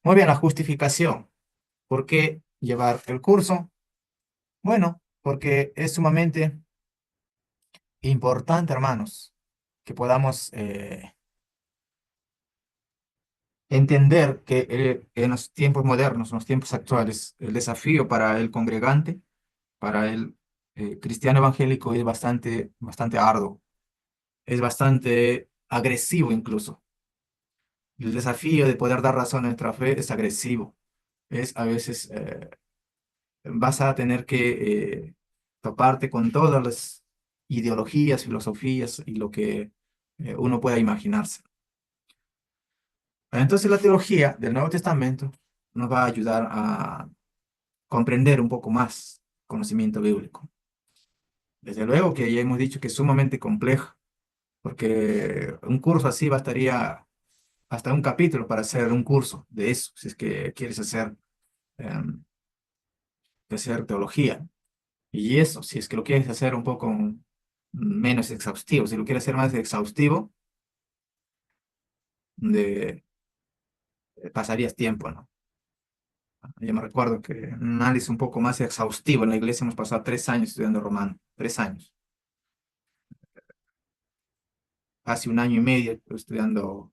Muy bien, la justificación. ¿Por qué llevar el curso? Bueno, porque es sumamente importante, hermanos, que podamos entender que en los tiempos modernos, en los tiempos actuales, el desafío para el congregante, para el cristiano evangélico es bastante arduo, es bastante agresivo incluso. El desafío de poder dar razón a nuestra fe es agresivo. Es a veces vas a tener que toparte con todas las ideologías, filosofías y lo que uno pueda imaginarse. Entonces la teología del Nuevo Testamento nos va a ayudar a comprender un poco más conocimiento bíblico. Desde luego que ya hemos dicho que es sumamente complejo, porque un curso así bastaría hasta un capítulo para hacer un curso de eso, si es que quieres hacer teología. Y eso, si es que lo quieres hacer un poco menos exhaustivo, si lo quieres hacer más exhaustivo, de, pasarías tiempo, ¿no? Yo me recuerdo que un análisis un poco más exhaustivo en la iglesia hemos pasado 3 años estudiando romano, 3 años, casi un año y medio estudiando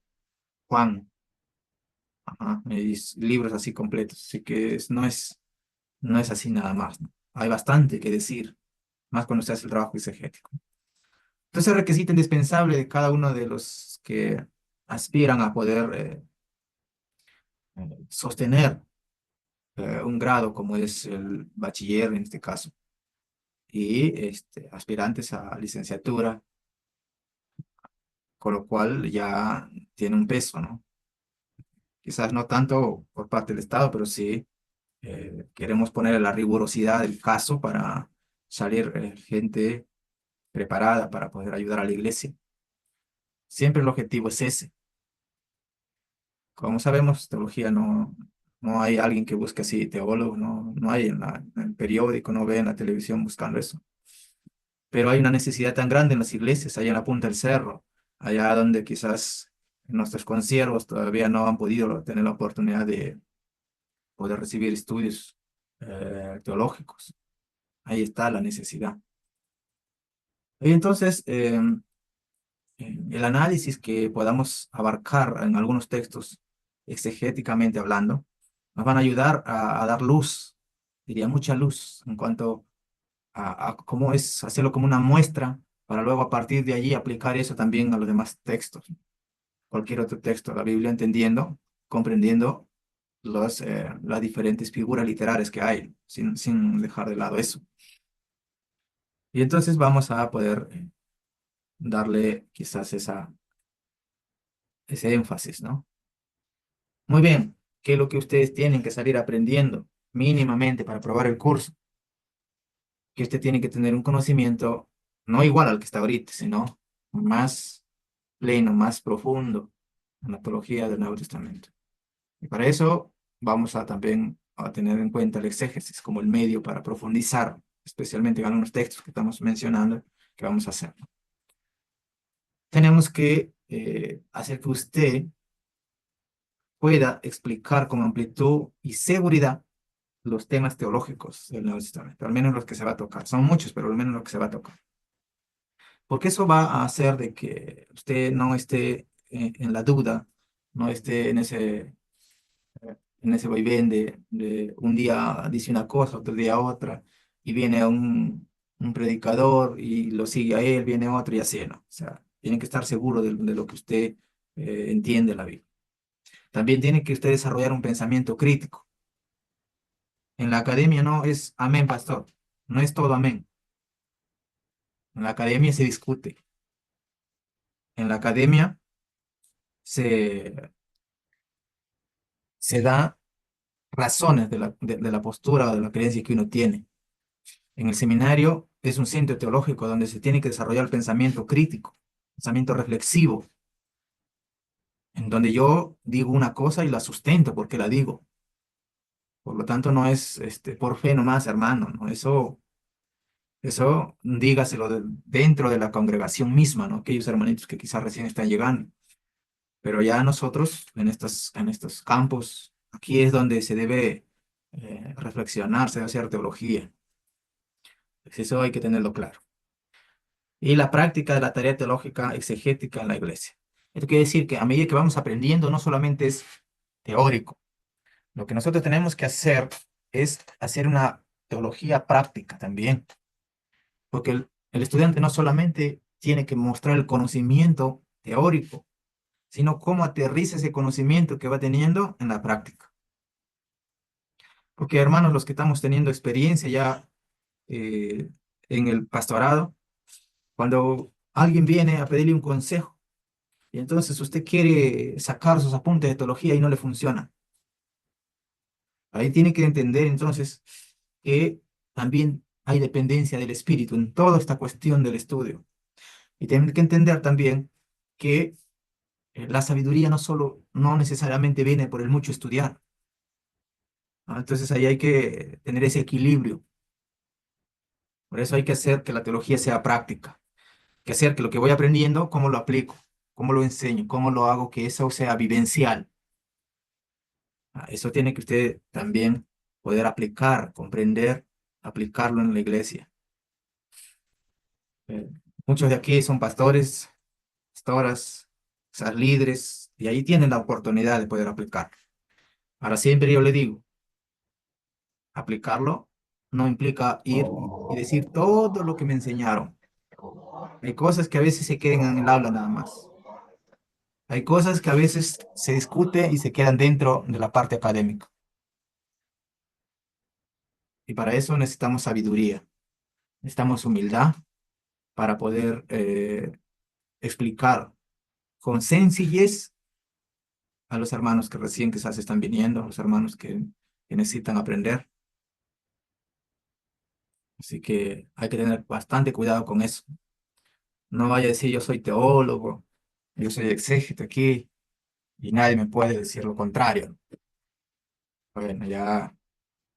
Juan, ajá, y libros así completos, así que no es así nada más, ¿no? Hay bastante que decir, más cuando se hace el trabajo exegético. Entonces, el requisito indispensable de cada uno de los que aspiran a poder sostener un grado como es el bachiller en este caso, y aspirantes a licenciatura, con lo cual ya tiene un peso, ¿no? Quizás no tanto por parte del Estado, pero sí queremos poner la rigurosidad del caso para salir gente preparada para poder ayudar a la iglesia. Siempre el objetivo es ese. Como sabemos, teología no hay alguien que busque así, teólogo, no hay en el periódico, no ve en la televisión buscando eso. Pero hay una necesidad tan grande en las iglesias, allá en la punta del cerro, allá donde quizás nuestros consiervos todavía no han podido tener la oportunidad de poder recibir estudios teológicos. Ahí está la necesidad. Y entonces, el análisis que podamos abarcar en algunos textos, exegéticamente hablando, nos van a ayudar a dar luz, diría mucha luz, en cuanto a cómo es hacerlo como una muestra para luego a partir de allí aplicar eso también a los demás textos, cualquier otro texto de la Biblia, entendiendo, comprendiendo las diferentes figuras literarias que hay, sin dejar de lado eso. Y entonces vamos a poder darle quizás ese énfasis, ¿no? Muy bien, ¿qué es lo que ustedes tienen que salir aprendiendo mínimamente para aprobar el curso? Que usted tiene que tener un conocimiento no igual al que está ahorita, sino más pleno, más profundo en la teología del Nuevo Testamento. Y para eso vamos a también a tener en cuenta el exégesis como el medio para profundizar, especialmente en algunos textos que estamos mencionando, que vamos a hacer. Tenemos que hacer que usted pueda explicar con amplitud y seguridad los temas teológicos del Nuevo Testamento, al menos los que se va a tocar. Son muchos, pero al menos los que se va a tocar. Porque eso va a hacer de que usted no esté en la duda, no esté en ese vaivén de un día dice una cosa, otro día otra, y viene un predicador y lo sigue a él, viene otro y así, ¿no? O sea, tiene que estar seguro de lo que usted entiende de la Biblia. También tiene que usted desarrollar un pensamiento crítico. En la academia no es amén, pastor, no es todo amén. En la academia se discute. En la academia se, se da razones de la postura o de la creencia que uno tiene. En el seminario es un centro teológico donde se tiene que desarrollar el pensamiento crítico, pensamiento reflexivo, en donde yo digo una cosa y la sustento porque la digo. Por lo tanto, no es por fe nomás, hermano, ¿no? Eso dígaselo dentro de la congregación misma, ¿no? Aquellos hermanitos que quizás recién están llegando. Pero ya nosotros, en estos campos Aquí es donde se debe reflexionar, se debe hacer teología. Pues eso hay que tenerlo claro. Y la práctica de la tarea teológica exegética en la iglesia. Esto quiere decir que a medida que vamos aprendiendo, no solamente es teórico. Lo que nosotros tenemos que hacer es hacer una teología práctica también. Porque el estudiante no solamente tiene que mostrar el conocimiento teórico, sino cómo aterriza ese conocimiento que va teniendo en la práctica. Porque hermanos, los que estamos teniendo experiencia ya eh, en el pastorado, cuando alguien viene a pedirle un consejo y entonces usted quiere sacar sus apuntes de teología y no le funciona, ahí tiene que entender entonces que también hay dependencia del espíritu en toda esta cuestión del estudio. Y tiene que entender también que la sabiduría no necesariamente viene por el mucho estudiar, ¿no? Entonces ahí hay que tener ese equilibrio. Por eso hay que hacer que la teología sea práctica, que hacer que lo que voy aprendiendo, cómo lo aplico, cómo lo enseño, cómo lo hago, que eso sea vivencial. Eso tiene que usted también poder aplicar, comprender, aplicarlo en la iglesia. Eh, Muchos de aquí son pastores, pastoras, o sea, líderes, y ahí tienen la oportunidad de poder aplicar. Ahora siempre yo le digo, aplicarlo no implica ir y decir todo lo que me enseñaron. Hay cosas que a veces se quedan en el aula nada más. Hay cosas que a veces se discute y se quedan dentro de la parte académica. Y para eso necesitamos sabiduría, necesitamos humildad para poder explicar con sencillez a los hermanos que recién quizás están viniendo, a los hermanos que necesitan aprender. Así que hay que tener bastante cuidado con eso. No vaya a decir yo soy teólogo, yo soy exégeta aquí y nadie me puede decir lo contrario. Bueno, ya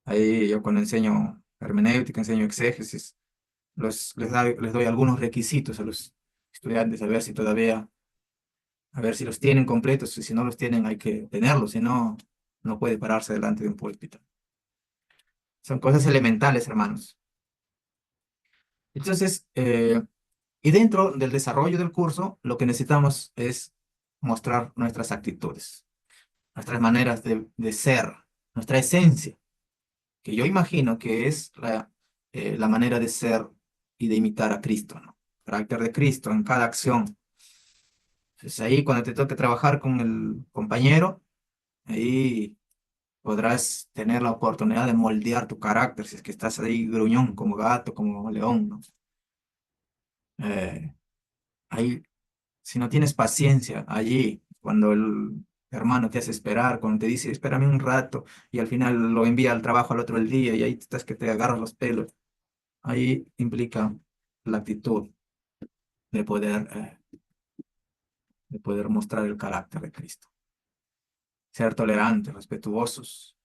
ahí yo cuando enseño hermenéutica, enseño exégesis, les doy algunos requisitos a los estudiantes a ver si todavía, a ver si los tienen completos y si no los tienen hay que tenerlos, si no, no puede pararse delante de un púlpito. Son cosas elementales, hermanos. Entonces, y dentro del desarrollo del curso, lo que necesitamos es mostrar nuestras actitudes, nuestras maneras de ser, nuestra esencia, que yo imagino que es la manera de ser y de imitar a Cristo, ¿no? Carácter de Cristo en cada acción. Entonces ahí cuando te toque trabajar con el compañero, ahí podrás tener la oportunidad de moldear tu carácter si es que estás ahí gruñón, como gato, como león, ¿no? Eh, Ahí, si no tienes paciencia allí, cuando el hermano te hace esperar, cuando te dice, espérame un rato, y al final lo envía al trabajo al otro el día, y ahí estás que te agarras los pelos, ahí implica la actitud de poder mostrar el carácter de Cristo. Ser tolerantes, respetuosos.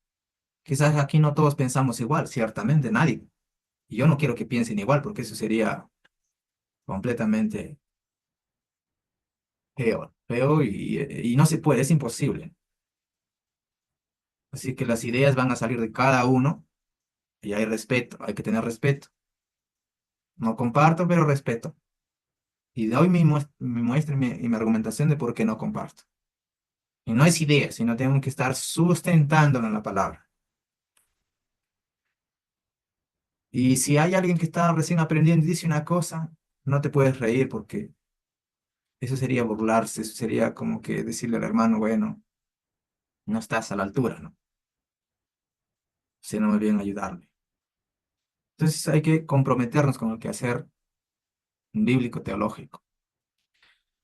Quizás aquí no todos pensamos igual, ciertamente nadie. Y yo no quiero que piensen igual, porque eso sería completamente feo y no se puede, es imposible. Así que las ideas van a salir de cada uno y hay respeto, hay que tener respeto. No comparto, pero respeto. Y doy mi muestra y mi argumentación de por qué no comparto. Y no es idea, sino tengo que estar sustentándolo en la palabra. Y si hay alguien que está recién aprendiendo y dice una cosa, no te puedes reír porque eso sería burlarse, eso sería como que decirle al hermano, bueno, no estás a la altura, ¿no? Sino más bien ayudarle. Entonces hay que comprometernos con el quehacer bíblico teológico.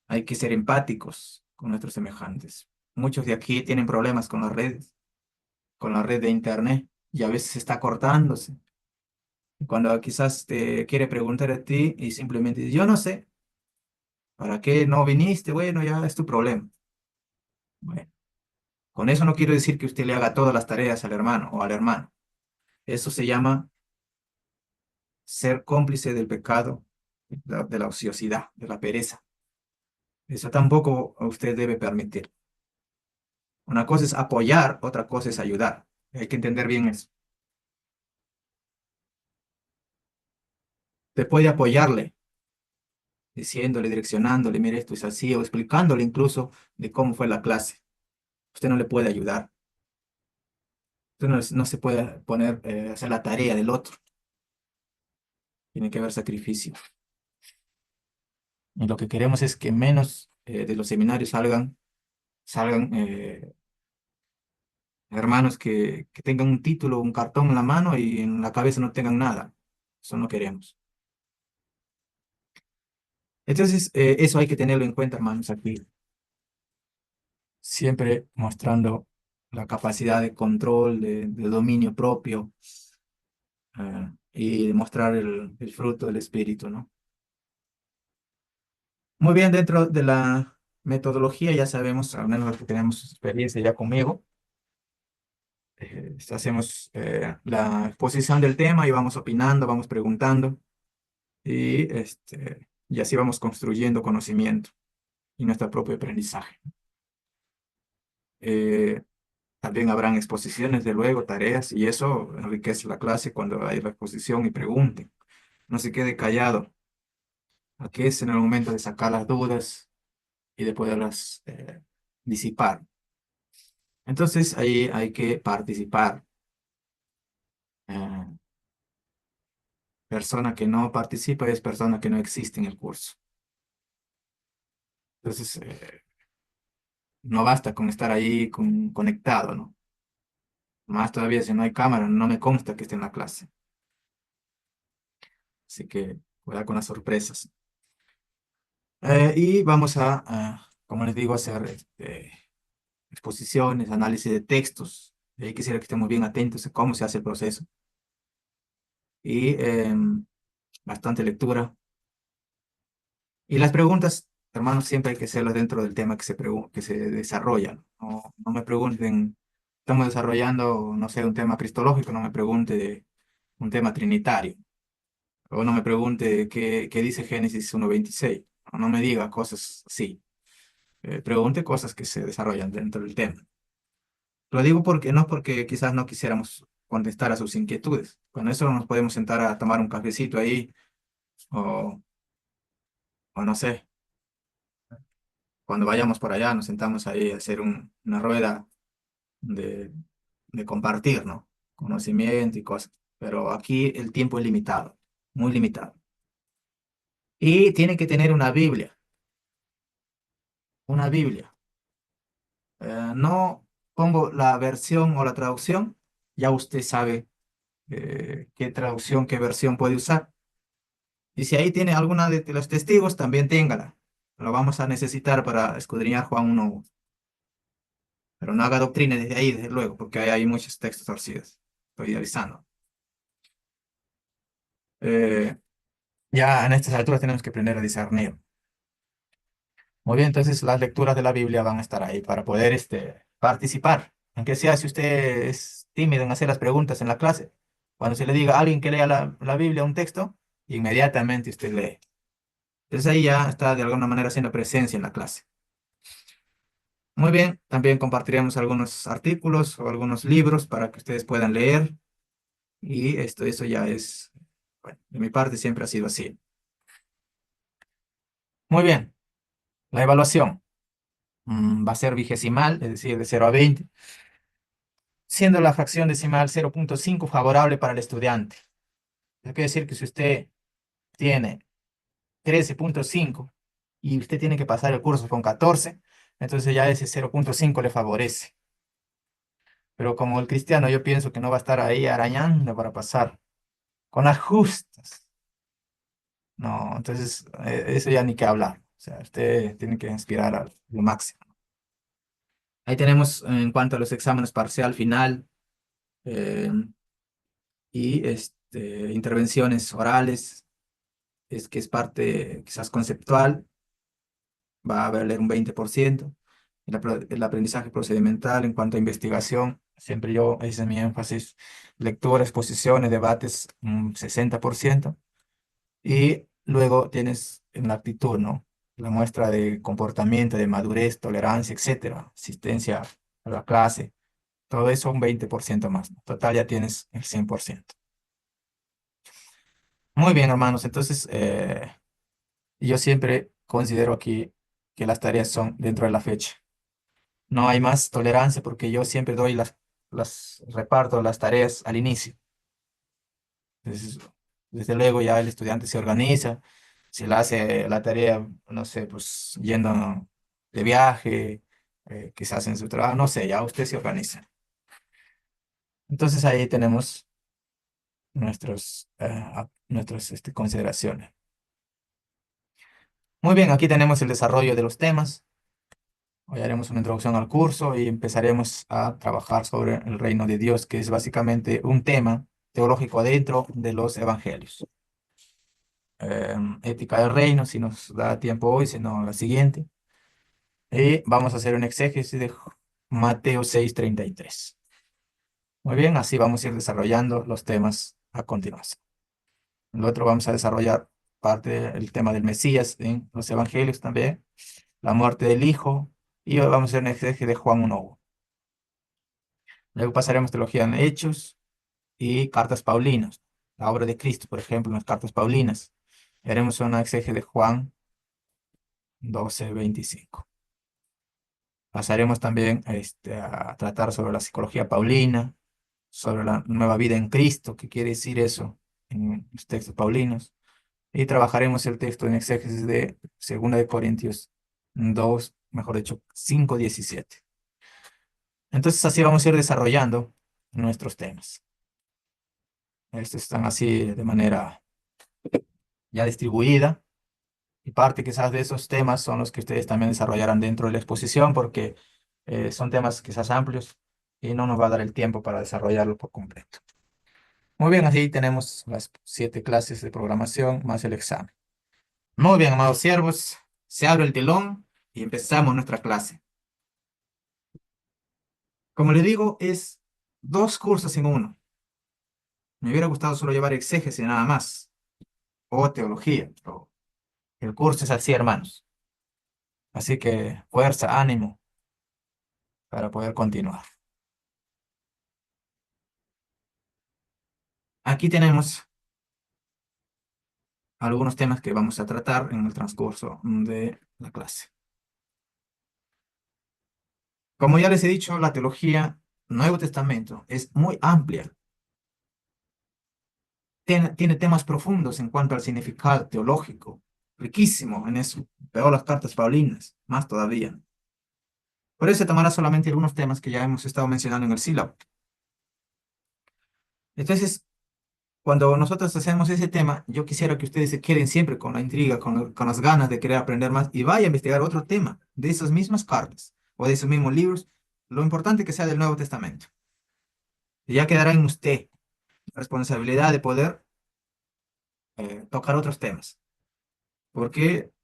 Hay que ser empáticos con nuestros semejantes. Muchos de aquí tienen problemas con las redes, con la red de internet, y a veces está cortándose. Cuando quizás te quiere preguntar a ti y simplemente dice, yo no sé, ¿para qué no viniste? Bueno, ya es tu problema. Bueno, con eso no quiero decir que usted le haga todas las tareas al hermano o al hermano. Eso se llama ser cómplice del pecado, de la ociosidad, de la pereza. Eso tampoco usted debe permitir. Una cosa es apoyar, otra cosa es ayudar. Hay que entender bien eso. Te puede apoyarle, diciéndole, direccionándole, mire, esto es así, o explicándole incluso de cómo fue la clase. Usted no le puede ayudar. Usted no se puede poner a hacer la tarea del otro. Tiene que haber sacrificio. Y lo que queremos es que menos de los seminarios salgan hermanos que tengan un título, un cartón en la mano y en la cabeza no tengan nada. Eso no queremos. Entonces, eso hay que tenerlo en cuenta, hermanos, aquí. Siempre mostrando la capacidad de control, de dominio propio, y demostrar el fruto del espíritu, ¿no? Muy bien, dentro de la metodología ya sabemos, al menos los que tenemos experiencia ya conmigo, hacemos la exposición del tema y vamos opinando, vamos preguntando y así vamos construyendo conocimiento y nuestro propio aprendizaje. Eh, También habrán exposiciones de luego, tareas, y eso enriquece la clase cuando hay la exposición y pregunten. No se quede callado. Aquí es en el momento de sacar las dudas y de poderlas disipar. Entonces ahí hay que participar. Eh, Persona que no participa es persona que no existe en el curso. Entonces, no basta con estar ahí conectado, ¿no? Más todavía si no hay cámara, no me consta que esté en la clase. Así que cuidado con las sorpresas. Y vamos como les digo, hacer exposiciones, análisis de textos. Y ahí quisiera que estemos bien atentos a cómo se hace el proceso. Y bastante lectura. Y las preguntas, hermanos, siempre hay que hacerlas dentro del tema que se desarrolla. No me pregunten, estamos desarrollando, no sé, un tema cristológico, no me pregunte de un tema trinitario. O no me pregunte qué dice Génesis 1:26. O no me diga cosas así. Pregunte cosas que se desarrollan dentro del tema. Lo digo porque no porque quizás no quisiéramos contestar a sus inquietudes. Con eso nos podemos sentar a tomar un cafecito ahí o, o no sé, cuando vayamos por allá nos sentamos ahí a hacer una rueda de, de compartir, ¿no? Conocimiento y cosas. Pero aquí el tiempo es limitado, muy limitado. Y tiene que tener una Biblia, una Biblia. No pongo la versión o la traducción, ya usted sabe qué traducción, qué versión puede usar. Y si ahí tiene alguna de los testigos, también téngala. Lo vamos a necesitar para escudriñar Juan 1. Pero no haga doctrina desde ahí, desde luego, porque hay muchos textos torcidos. Estoy avisando. Eh, ya en estas alturas tenemos que aprender a discernir. Muy bien, entonces las lecturas de la Biblia van a estar ahí para poder participar. Aunque sea si usted es tímido en hacer las preguntas en la clase. Cuando se le diga a alguien que lea la Biblia, un texto, inmediatamente usted lee. Entonces ahí ya está de alguna manera haciendo presencia en la clase. Muy bien, también compartiremos algunos artículos o algunos libros para que ustedes puedan leer. Y eso ya es, bueno, de mi parte siempre ha sido así. Muy bien, la evaluación va a ser vigesimal, es decir, de 0 a 20, siendo la fracción decimal 0,5 favorable para el estudiante. Eso quiere decir que si usted tiene 13,5 y usted tiene que pasar el curso con 14, entonces ya ese 0,5 le favorece. Pero como el cristiano yo pienso que no va a estar ahí arañando para pasar, con ajustes. No, entonces eso ya ni que hablar. O sea, usted tiene que inspirar a lo máximo. Ahí tenemos en cuanto a los exámenes parcial, final eh, y intervenciones orales, es que es parte quizás conceptual, va a valer un 20%. El aprendizaje procedimental en cuanto a investigación, siempre ese es mi énfasis, lectura, exposiciones, debates, un 60%. Y luego tienes en la actitud, ¿no? La muestra de comportamiento, de madurez, tolerancia, etcétera. Asistencia la clase, todo eso un 20% más, ¿no? Total, ya tienes el 100%. Muy bien, hermanos. Entonces, yo siempre considero aquí que las tareas son dentro de la fecha. No hay más tolerancia porque yo siempre doy reparto las tareas al inicio. Entonces, desde luego ya el estudiante se organiza, si la hace la tarea, no sé, pues yendo de viaje, quizás en su trabajo, no sé, ya usted se organiza. Entonces ahí tenemos nuestras consideraciones. Muy bien, aquí tenemos el desarrollo de los temas. Hoy haremos una introducción al curso y empezaremos a trabajar sobre el reino de Dios, que es básicamente un tema teológico dentro de los evangelios. Ética del reino, si nos da tiempo hoy, si no, la siguiente. Y vamos a hacer un exégesis de Mateo 6:33. Muy bien, así vamos a ir desarrollando los temas a continuación. Lo otro vamos a desarrollar parte del tema del Mesías en los evangelios también, la muerte del Hijo, y hoy vamos a hacer un exégesis de Juan 1:1. Luego pasaremos teología en Hechos y cartas Paulinas, la obra de Cristo, por ejemplo, en las cartas Paulinas. Haremos una exégesis de Juan 12:25. Pasaremos también a tratar sobre la psicología paulina, sobre la nueva vida en Cristo, qué quiere decir eso en los textos paulinos. Y trabajaremos el texto en exégesis de 2 de Corintios 2, mejor dicho, 5:17. Entonces así vamos a ir desarrollando nuestros temas. Estos están así de manera ya distribuida. Y parte quizás de esos temas son los que ustedes también desarrollarán dentro de la exposición, porque son temas quizás amplios y no nos va a dar el tiempo para desarrollarlo por completo. Muy bien, así tenemos las 7 clases de programación más el examen. Muy bien, amados siervos, se abre el telón y empezamos nuestra clase. Como les digo, es 2 cursos en 1. Me hubiera gustado solo llevar exégesis nada más, o teología, pero el curso es así, hermanos. Así que fuerza, ánimo para poder continuar. Aquí tenemos algunos temas que vamos a tratar en el transcurso de la clase. Como ya les he dicho, la teología Nuevo Testamento es muy amplia. Tiene temas profundos en cuanto al significado teológico, riquísimo en eso. Peor las cartas paulinas, más todavía. Por eso se tomará solamente algunos temas que ya hemos estado mencionando en el sílabo. Entonces, cuando nosotros hacemos ese tema, yo quisiera que ustedes se queden siempre con la intriga, con las ganas de querer aprender más y vaya a investigar otro tema de esas mismas cartas o de esos mismos libros, lo importante que sea del Nuevo Testamento. Y ya quedará en usted la responsabilidad de poder tocar otros temas, porque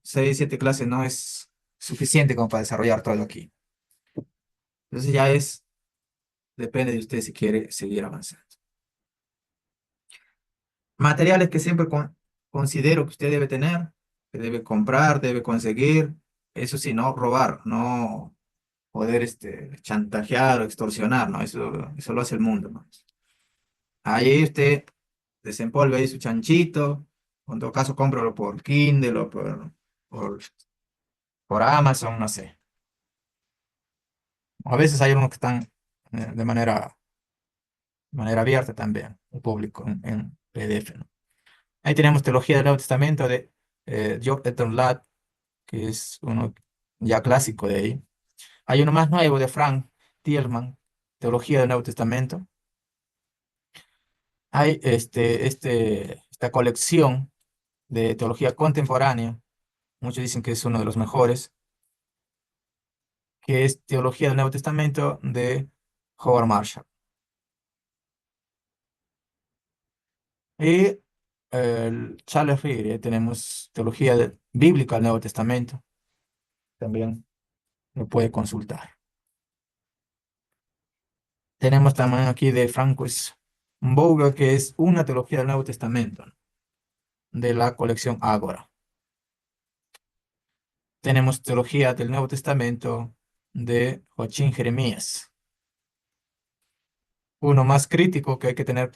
6, 7 clases no es suficiente como para desarrollar todo aquí. Entonces depende de usted si quiere seguir avanzando. Materiales que siempre considero que usted debe tener, que debe comprar, debe conseguir, eso sí, no robar, no poder chantajear o extorsionar, ¿no? Eso lo hace el mundo, ¿no? Ahí usted desempolve ahí su chanchito, o en todo caso cómpralo por Kindle o por, por Amazon, no sé. A veces hay unos que están de manera abierta también, el público en PDF, ¿no? Ahí tenemos Teología del Nuevo Testamento de Eton Ladd, que es uno ya clásico de ahí. Hay uno más nuevo de Frank Thielman, Teología del Nuevo Testamento. Hay esta colección de teología contemporánea, muchos dicen que es uno de los mejores, que es Teología del Nuevo Testamento de Howard Marshall. Y Charles Freire, tenemos Bíblica del Nuevo Testamento, también lo puede consultar. Tenemos también aquí de Francis Vogel, que es una teología del Nuevo Testamento, ¿no? De la colección Ágora. Tenemos teología del Nuevo Testamento de Joachim Jeremías. Uno más crítico que hay que tener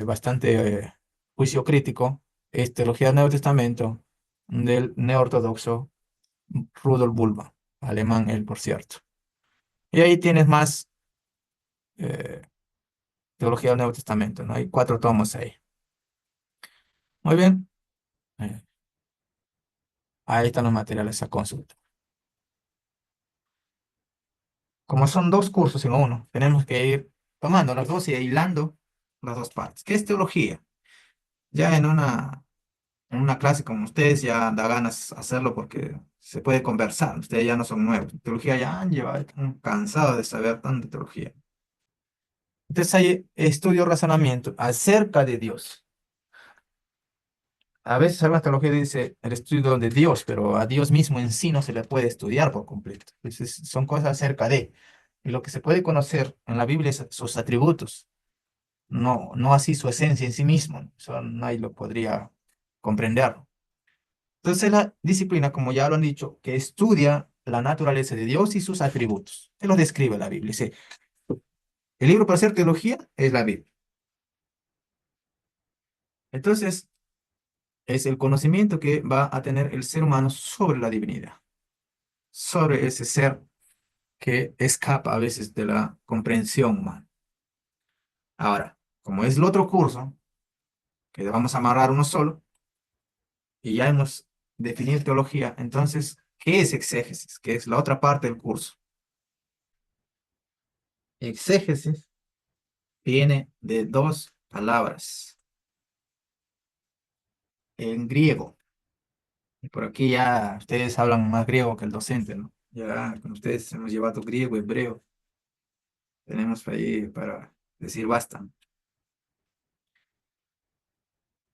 bastante juicio crítico es Teología del Nuevo Testamento del neortodoxo Rudolf Bultmann, alemán él, por cierto. Y ahí tienes más eh, Teología del Nuevo Testamento, ¿no? Hay 4 tomos ahí. Muy bien. eh, Ahí están los materiales a consulta. Como son 2 cursos en uno, tenemos que ir tomando las dos y hilando las dos partes. ¿Qué es teología? Ya en una clase como ustedes ya da ganas hacerlo porque se puede conversar. Ustedes ya no son nuevos. Teología ya han llevado, están cansados de saber tanta teología. Entonces hay estudio, razonamiento acerca de Dios. A veces alguna teología dice el estudio de Dios, pero a Dios mismo en sí no se le puede estudiar por completo. Entonces son cosas acerca de. Y lo que se puede conocer en la Biblia es sus atributos, no así su esencia en sí mismo. Eso nadie lo podría comprender. Entonces la disciplina, como ya lo han dicho, que estudia la naturaleza de Dios y sus atributos. Él lo describe la Biblia. Dice, el libro para hacer teología es la Biblia. Entonces, es el conocimiento que va a tener el ser humano sobre la divinidad, sobre ese ser que escapa a veces de la comprensión humana. Ahora, como es el otro curso, que vamos a amarrar uno solo, y ya hemos definido teología, entonces, ¿qué es exégesis? Que es la otra parte del curso. Exégesis viene de 2 palabras en griego. Y por aquí ya ustedes hablan más griego que el docente, ¿no? Ya con ustedes hemos llevado griego, hebreo, tenemos ahí para decir basta.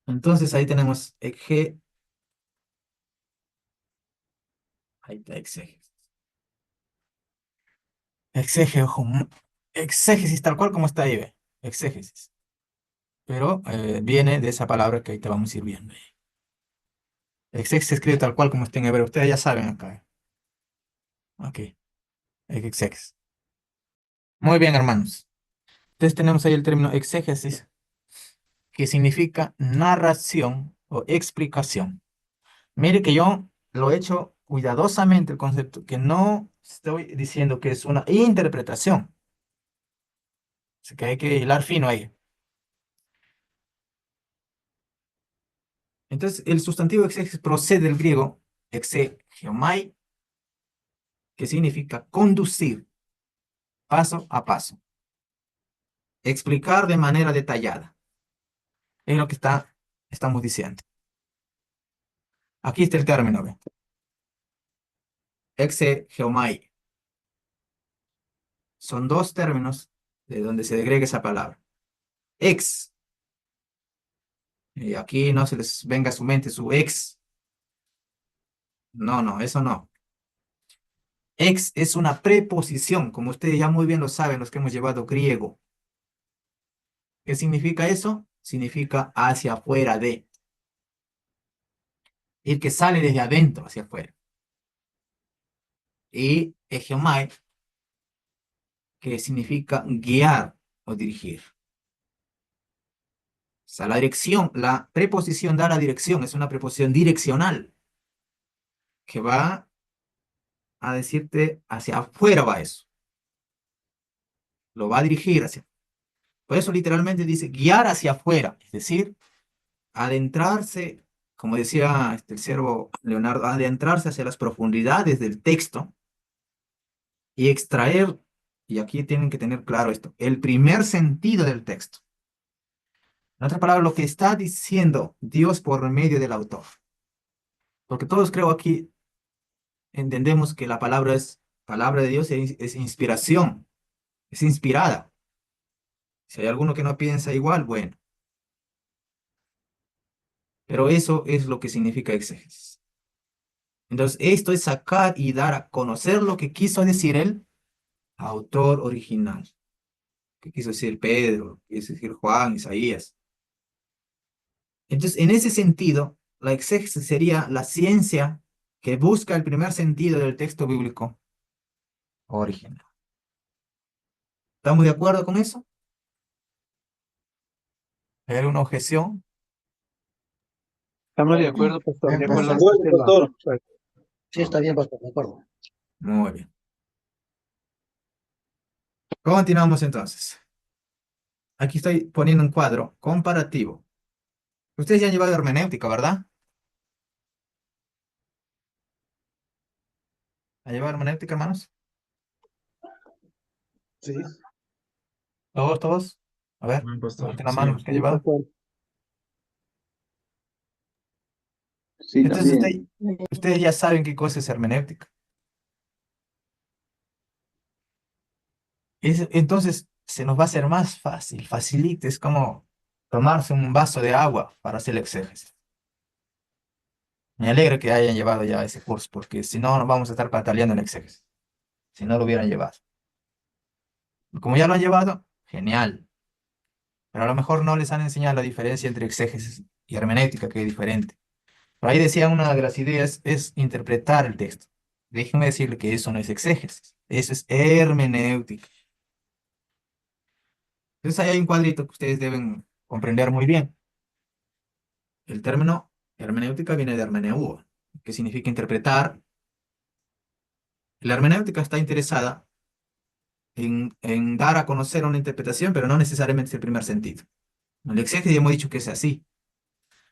Entonces ahí tenemos ahí está exégesis. Exégesis tal cual como está ahí, ve. Exégesis. Pero viene de esa palabra que ahí te vamos a ir viendo. Exégesis se escribe tal cual como está en hebreo. Ustedes ya saben acá. Ok, exégesis. Muy bien, hermanos. Entonces tenemos ahí el término exégesis, que significa narración o explicación. Mire que yo lo he hecho cuidadosamente el concepto, que no estoy diciendo que es una interpretación. Así que hay que hilar fino ahí. Entonces, el sustantivo exégesis procede del griego exegeomai, que significa conducir paso a paso, explicar de manera detallada. Es lo que estamos diciendo. Aquí está el término, ¿ve? Exegeomai. Son 2 términos de donde se degrega esa palabra. Ex, y aquí no se les venga a su mente su ex. No, no, eso no. Ex es una preposición, como ustedes ya muy bien lo saben, los que hemos llevado griego. ¿Qué significa eso? Significa hacia afuera de. El que sale desde adentro hacia afuera. Y egeomai, que significa guiar o dirigir. O sea, la dirección, la preposición da la dirección, es una preposición direccional que va a decirte hacia afuera va eso. Lo va a dirigir hacia. Por eso literalmente dice guiar hacia afuera, es decir, adentrarse, como decía el servo Leonardo, adentrarse hacia las profundidades del texto y extraer, y aquí tienen que tener claro esto, el primer sentido del texto. En otras palabras, lo que está diciendo Dios por medio del autor. Porque todos creo aquí entendemos que la palabra es palabra de Dios, es inspiración, es inspirada. Si hay alguno que no piensa igual, bueno, pero eso es lo que significa exégesis. Entonces, esto es sacar y dar a conocer lo que quiso decir el autor original, que quiso decir Pedro, que quiso decir Juan, Isaías. Entonces, en ese sentido, la exégesis sería la ciencia que busca el primer sentido del texto bíblico original. ¿Estamos de acuerdo con eso? ¿Hay una objeción? Estamos de acuerdo, pastor, de acuerdo De a este acuerdo, tema. pastor. Pues, Sí, está bien, pastor, de acuerdo. Muy bien. Continuamos entonces. Aquí estoy poniendo un cuadro comparativo. Ustedes ya han llevado hermenéutica, ¿verdad? ¿Han llevado hermenéutica, hermanos? Sí. ¿Todos, todos? A ver, Buen pastor, levanten la sí. mano los que han sí, llevado. pastor. Sí, Entonces, también. ustedes ya saben qué cosa es hermenéutica. Entonces, se nos va a hacer más fácil, facilita, es como tomarse un vaso de agua para hacer el exégesis. Me alegra que hayan llevado ya ese curso, porque si no, nos vamos a estar pataleando en el exégesis, si no lo hubieran llevado. Como ya lo han llevado, genial. Pero a lo mejor no les han enseñado la diferencia entre exégesis y hermenéutica, que es diferente. Por ahí decía una de las ideas es interpretar el texto. Déjenme decirle que eso no es exégesis, eso es hermenéutica. Entonces ahí hay un cuadrito que ustedes deben comprender muy bien. El término hermenéutica viene de hermeneuo, que significa interpretar. La hermenéutica está interesada en dar a conocer una interpretación, pero no necesariamente es el primer sentido. En el exégesis ya hemos dicho que es así.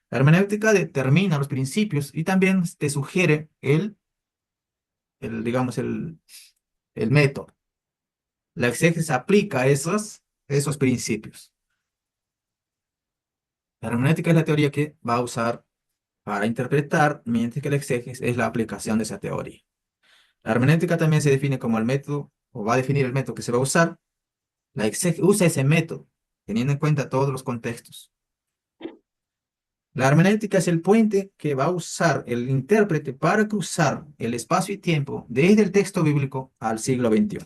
La hermenéutica determina los principios y también te sugiere digamos, el método. La exégesis aplica esos principios. La hermenéutica es la teoría que va a usar para interpretar, mientras que la exégesis es la aplicación de esa teoría. La hermenéutica también se define como el método, o va a definir el método que se va a usar. La exégesis usa ese método, teniendo en cuenta todos los contextos. La hermenéutica es el puente que va a usar el intérprete para cruzar el espacio y tiempo desde el texto bíblico al siglo XXI.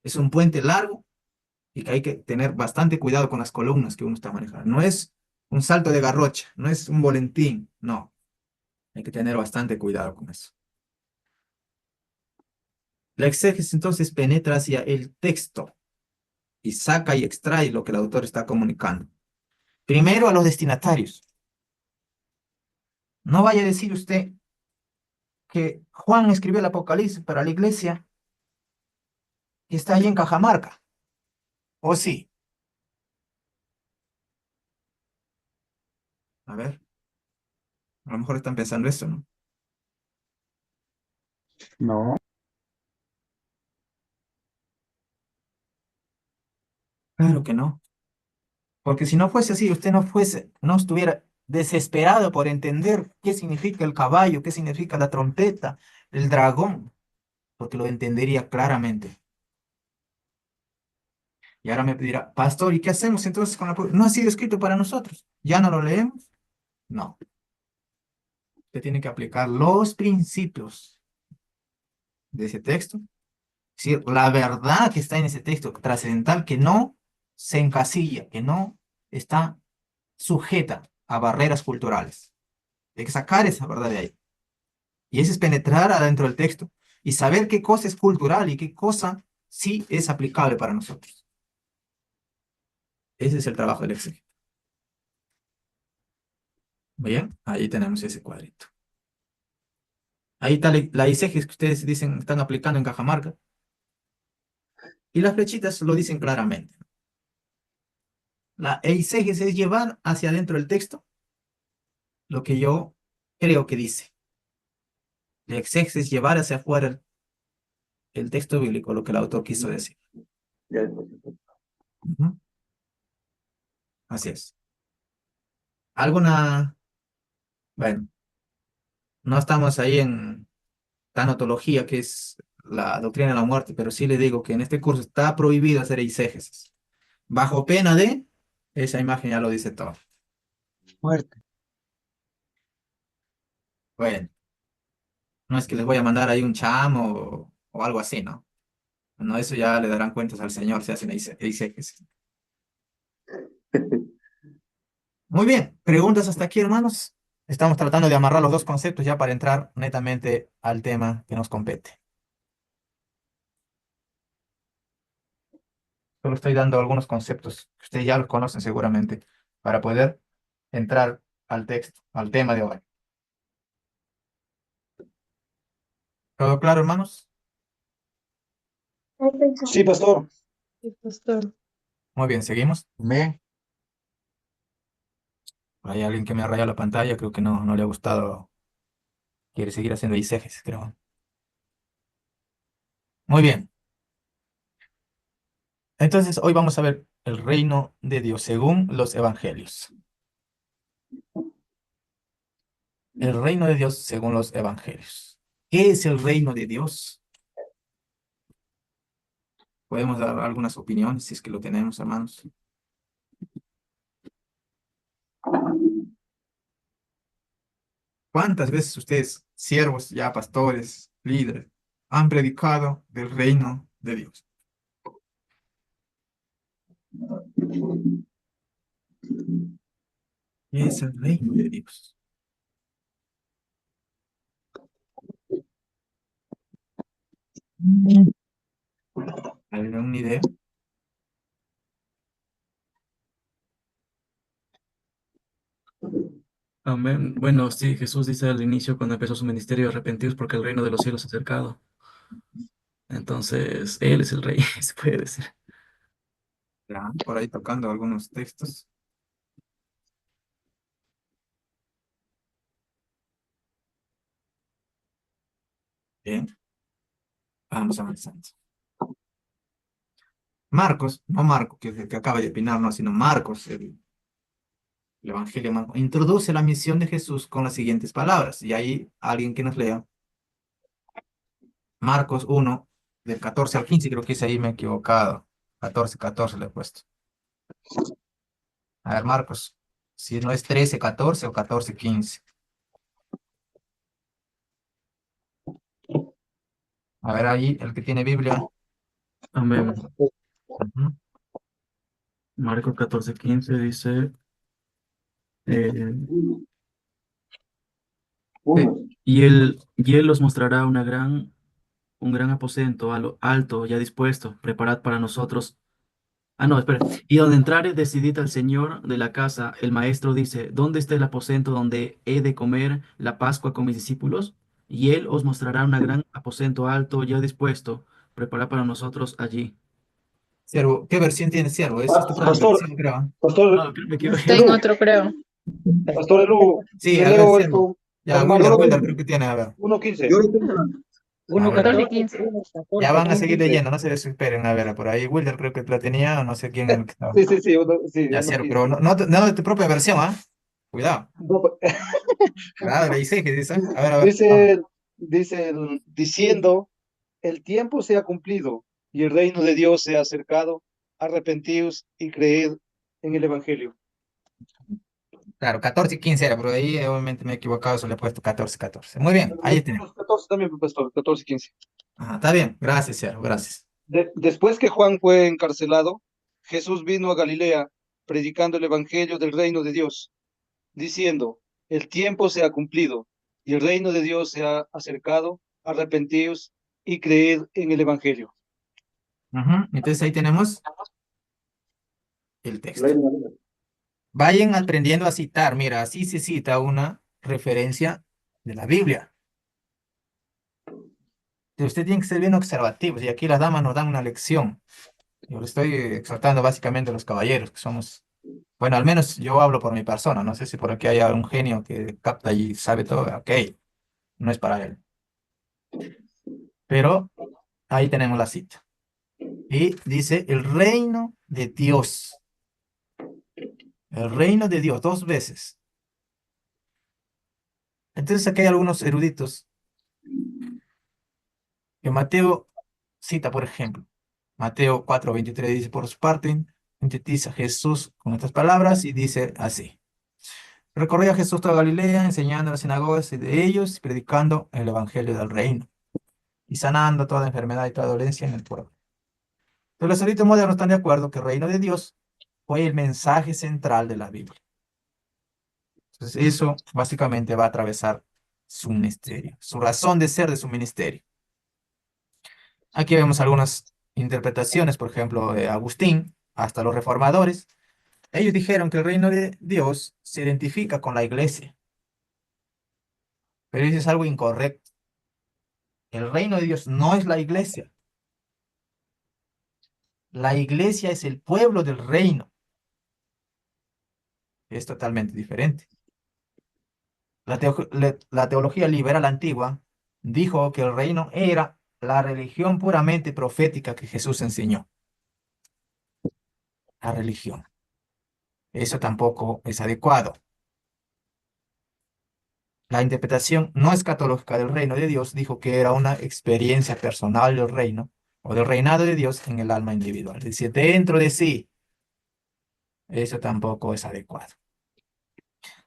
Es un puente largo y que hay que tener bastante cuidado con las columnas que uno está manejando. No es un salto de garrocha, no es un volantín, no. Hay que tener bastante cuidado con eso. La exégesis entonces penetra hacia el texto y saca y extrae lo que el autor está comunicando. Primero a los destinatarios. No vaya a decir usted que Juan escribió el Apocalipsis para la iglesia que está allí en Cajamarca. ¿O sí? A ver, a lo mejor están pensando eso, ¿no? No, Claro que no. Porque si no fuese así, usted no estuviera desesperado por entender qué significa el caballo, qué significa la trompeta, el dragón, porque lo entendería claramente. Y ahora me dirá, pastor, ¿y qué hacemos entonces con la... No ha sido escrito para nosotros. ¿Ya no lo leemos? No. Usted tiene que aplicar los principios de ese texto. Es decir, la verdad que está en ese texto trascendental que no se encasilla, que no está sujeta a barreras culturales. Hay que sacar esa verdad de ahí. Y eso es penetrar adentro del texto y saber qué cosa es cultural y qué cosa sí es aplicable para nosotros. Ese es el trabajo del exégeta. Bien, ahí tenemos ese cuadrito. Ahí está la exégesis que ustedes dicen están aplicando en Cajamarca. Y las flechitas lo dicen claramente. La exégesis es llevar hacia adentro del texto lo que yo creo que dice. La exégesis es llevar hacia afuera el texto bíblico, lo que el autor quiso decir. Ujú. Así es. ¿Alguna? Bueno, no estamos ahí en tanatología, que es la doctrina de la muerte, pero sí le digo que en este curso está prohibido hacer eisegesis. Bajo pena de, esa imagen ya lo dice todo. Muerte. Bueno, no es que les voy a mandar ahí un chamo o algo así, ¿no? No, eso ya le darán cuentas al Señor si hacen eisegesis. Muy bien, preguntas hasta aquí, hermanos. Estamos tratando de amarrar los dos conceptos ya para entrar netamente al tema que nos compete. Solo estoy dando algunos conceptos que ustedes ya los conocen seguramente para poder entrar al texto, al tema de hoy. ¿Todo claro, hermanos? Sí, pastor. Sí, pastor. Muy bien, seguimos. Amén. Hay alguien que me ha rayado la pantalla, creo que no le ha gustado. Quiere seguir haciendo disejes, creo. Muy bien. Entonces, hoy vamos a ver el reino de Dios según los evangelios. El reino de Dios según los evangelios. ¿Qué es el reino de Dios? Podemos dar algunas opiniones si es que lo tenemos, hermanos. ¿Cuántas veces ustedes, siervos, ya pastores, líderes, han predicado del reino de Dios? ¿Qué es el reino de Dios? ¿Alguna idea? Amén. Bueno, sí, Jesús dice al inicio cuando empezó su ministerio, arrepentidos porque el reino de los cielos se ha acercado. Entonces, Él es el rey, se puede decir. Ya, por ahí tocando algunos textos. Bien, vamos avanzando. Marcos, no Marcos, que es el que acaba de opinar, no, sino Marcos, el Evangelio de Marcos, introduce la misión de Jesús con las siguientes palabras. Y ahí alguien que nos lea. Marcos 1, del 14 al 15, creo que es ahí me he equivocado. 14 le he puesto. A ver, Marcos, si no es 13 14 o 14 15. A ver, ahí, el que tiene Biblia. Amén. Ujú. Marcos 14:15 dice, eh, Uno. y él os mostrará un gran aposento a lo alto ya dispuesto, preparad para nosotros. Ah, no, espera. Y donde entrare, decidid al Señor de la casa. El maestro dice, ¿dónde está el aposento donde he de comer la Pascua con mis discípulos? Y él os mostrará un gran aposento alto ya dispuesto, preparad para nosotros allí. Siervo, ¿qué versión tiene siervo? Es tu propia Pastor, versión, creo. pastor, No, creo que me equivoqué. Está en Lu, otro, creo. pastor Lu, Sí, le a ver, leo siervo. esto. Ya, Hermano, Wilder creo que tiene, a ver. 1:15. Yo lo tengo. A ver, 14 y 15. ya van a seguir 1:15. leyendo, no se desesperen, a ver, por ahí Wilder creo que la tenía, o no sé quién es el que estaba. Sí, sí, sí, sí, Ya, siervo, pero 1:15. no de tu propia versión, ¿ah? Cuidado. No, Cuidado, le dice que dice. A ver, vamos. dice, diciendo, el tiempo se ha cumplido y el reino de Dios se ha acercado, arrepentíos y creed en el Evangelio. Claro, 14 y 15 era, pero ahí obviamente me he equivocado, solo he puesto 14 14. Muy bien, ahí tenemos. 14 también, pastor, 14:15. Ajá, está bien, gracias, siervo, gracias. Después que Juan fue encarcelado, Jesús vino a Galilea predicando el Evangelio del reino de Dios, diciendo, el tiempo se ha cumplido y el reino de Dios se ha acercado, arrepentíos y creed en el Evangelio. Ujú, entonces ahí tenemos el texto. Vayan aprendiendo a citar, mira, así se cita una referencia de la Biblia. Usted tiene que ser bien observativo, y aquí las damas nos dan una lección. Yo le estoy exhortando básicamente a los caballeros, que somos, bueno, al menos yo hablo por mi persona, no sé si por aquí hay un genio que capta y sabe todo, ok, no es para él. Pero ahí tenemos la cita. Y dice, el reino de Dios, dos veces. Entonces aquí hay algunos eruditos que Mateo cita, por ejemplo. Mateo 4:23 dice, por su parte, sintetiza Jesús con estas palabras y dice así. Recorría Jesús toda Galilea, enseñando en las sinagogas de ellos y predicando el evangelio del reino y sanando toda enfermedad y toda dolencia en el pueblo. Pero los eruditos modernos están de acuerdo que el reino de Dios fue el mensaje central de la Biblia. Entonces, eso básicamente va a atravesar su ministerio, su razón de ser de su ministerio. Aquí vemos algunas interpretaciones, por ejemplo, de Agustín, hasta los reformadores, ellos dijeron que el reino de Dios se identifica con la iglesia, pero eso es algo incorrecto. El reino de Dios no es la iglesia. La iglesia es el pueblo del reino. Es totalmente diferente. La teología liberal antigua dijo que el reino era la religión puramente profética que Jesús enseñó. La religión. Eso tampoco es adecuado. La interpretación no escatológica del reino de Dios dijo que era una experiencia personal del reino o del reinado de Dios en el alma individual. Es decir, dentro de sí. Eso tampoco es adecuado.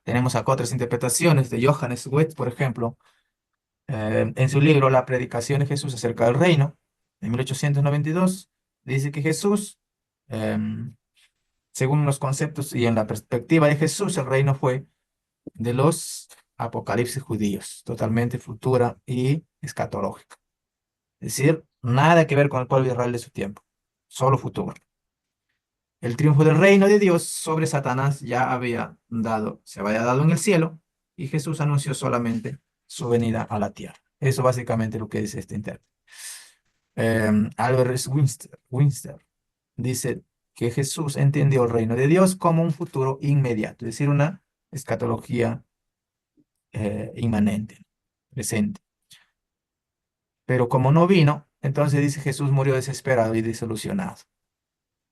Tenemos acá otras interpretaciones de Johannes Wetz, por ejemplo, en su libro La predicación de Jesús acerca del reino, en 1892, dice que Jesús, em, según los conceptos y en la perspectiva de Jesús, el reino fue de los apocalipsis judíos, totalmente futura y escatológica. Es decir, nada que ver con el pueblo de Israel de su tiempo, solo futuro. El triunfo del reino de Dios sobre Satanás ya se había dado en el cielo y Jesús anunció solamente su venida a la tierra. Eso básicamente lo que dice este intérprete. Albert Winster dice que Jesús entendió el reino de Dios como un futuro inmediato, es decir, una escatología inmanente, presente. Pero como no vino, entonces dice Jesús murió desesperado y desilusionado.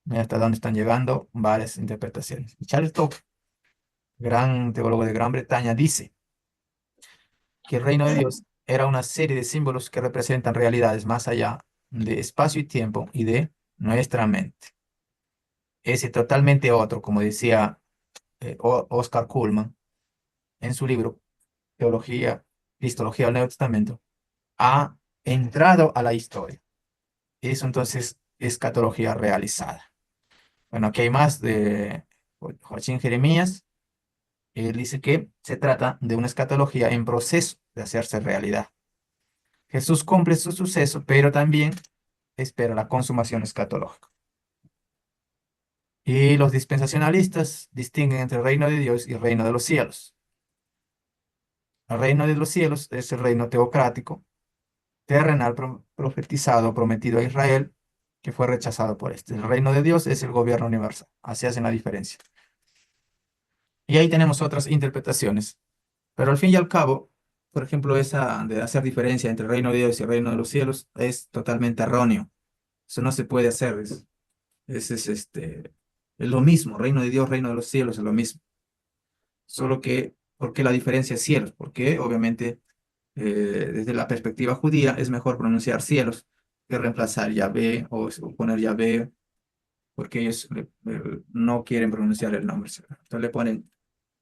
Mira hasta dónde están llegando varias interpretaciones. Charles Tocqueville, gran teólogo de Gran Bretaña, dice que el reino de Dios era una serie de símbolos que representan realidades más allá de espacio y tiempo y de nuestra mente. Ese totalmente otro, como decía Oscar Cullmann en su libro Teología, Cristología del Nuevo Testamento, ha entrado a la historia. Eso entonces es escatología realizada. Bueno, aquí hay más de Joachim Jeremías. Él dice que se trata de una escatología en proceso de hacerse realidad. Jesús cumple su suceso, pero también espera la consumación escatológica. Y los dispensacionalistas distinguen entre el reino de Dios y el reino de los cielos. El reino de los cielos es el reino teocrático, terrenal profetizado, prometido a Israel, que fue rechazado por este. El reino de Dios es el gobierno universal. Así hacen la diferencia. Y ahí tenemos otras interpretaciones. Pero al fin y al cabo, por ejemplo, esa de hacer diferencia entre el reino de Dios y el reino de los cielos es totalmente erróneo. Eso no se puede hacer. Es lo mismo. Reino de Dios, reino de los cielos es lo mismo. Solo que, ¿por qué la diferencia es cielos? Porque obviamente desde la perspectiva judía es mejor pronunciar cielos que reemplazar Yahvé o poner Yahvé, porque ellos no quieren pronunciar el nombre. Entonces le ponen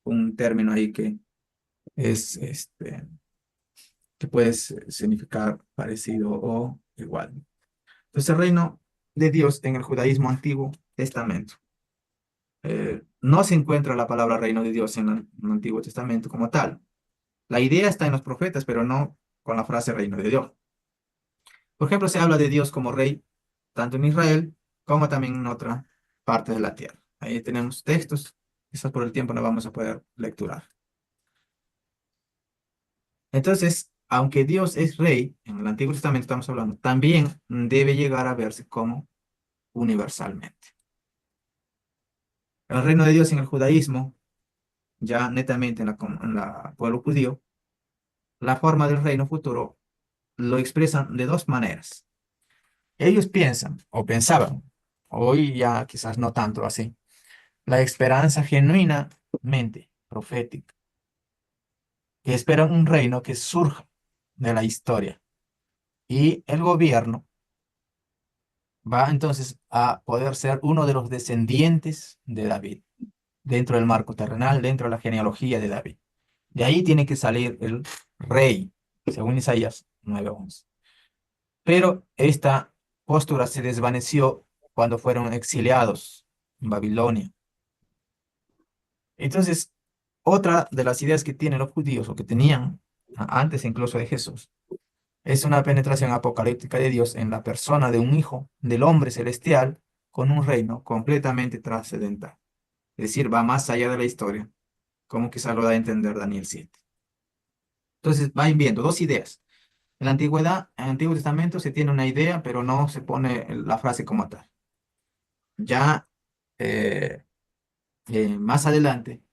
un término ahí que es que puede significar parecido o igual. Entonces, el reino de Dios en el judaísmo Antiguo Testamento. No se encuentra la palabra reino de Dios en el Antiguo Testamento como tal. La idea está en los profetas, pero no con la frase reino de Dios. Por ejemplo, se habla de Dios como rey, tanto en Israel como también en otra parte de la tierra. Ahí tenemos textos, quizás por el tiempo no vamos a poder lecturar. Entonces, aunque Dios es rey, en el Antiguo Testamento estamos hablando, también debe llegar a verse como universalmente. El reino de Dios en el judaísmo, ya netamente en la pueblo judío, la forma del reino futuro lo expresan de dos maneras. Ellos piensan, o pensaban, hoy ya quizás no tanto así, la esperanza genuinamente profética, que esperan un reino que surja de la historia y el gobierno va entonces a poder ser uno de los descendientes de David, dentro del marco terrenal, dentro de la genealogía de David. De ahí tiene que salir el rey, según Isaías 9:11. Pero esta postura se desvaneció cuando fueron exiliados en Babilonia. Entonces, otra de las ideas que tienen los judíos, o que tenían antes incluso de Jesús, Es una penetración apocalíptica de Dios en la persona de un hijo del hombre celestial con un reino completamente trascendental. Es decir, va más allá de la historia, como quizá lo da a entender Daniel 7. Entonces, van viendo dos ideas. En la antigüedad, en el Antiguo Testamento se tiene una idea, pero no se pone la frase como tal. Ya eh, más adelante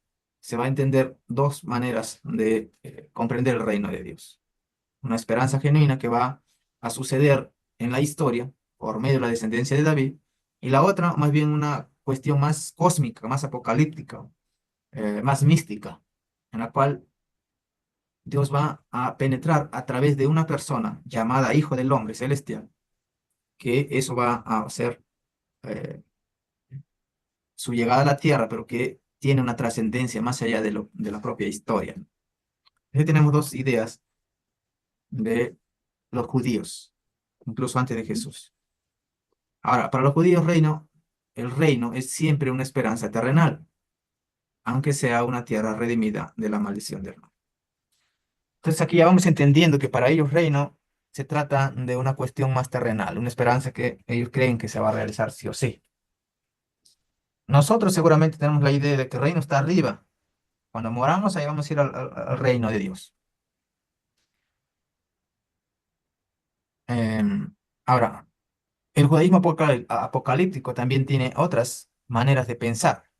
se va a entender dos maneras de comprender el reino de Dios. Una esperanza genuina que va a suceder en la historia por medio de la descendencia de David, y la otra más bien una cuestión más cósmica, más apocalíptica, más mística, en la cual Dios va a penetrar a través de una persona llamada Hijo del Hombre Celestial, que eso va a ser eh, su llegada a la tierra, pero que tiene una trascendencia más allá de la propia historia. Aquí tenemos dos ideas de los judíos, incluso antes de Jesús. Ahora, para los judíos el reino es siempre una esperanza terrenal, aunque sea una tierra redimida de la maldición del mal. Entonces aquí ya vamos entendiendo que para ellos reino se trata de una cuestión más terrenal, una esperanza que ellos creen que se va a realizar sí o sí. Nosotros seguramente tenemos la idea de que el reino está arriba. Cuando moramos, ahí vamos a ir al reino de Dios. Ahora, el judaísmo apocalíptico también tiene otras maneras de pensar.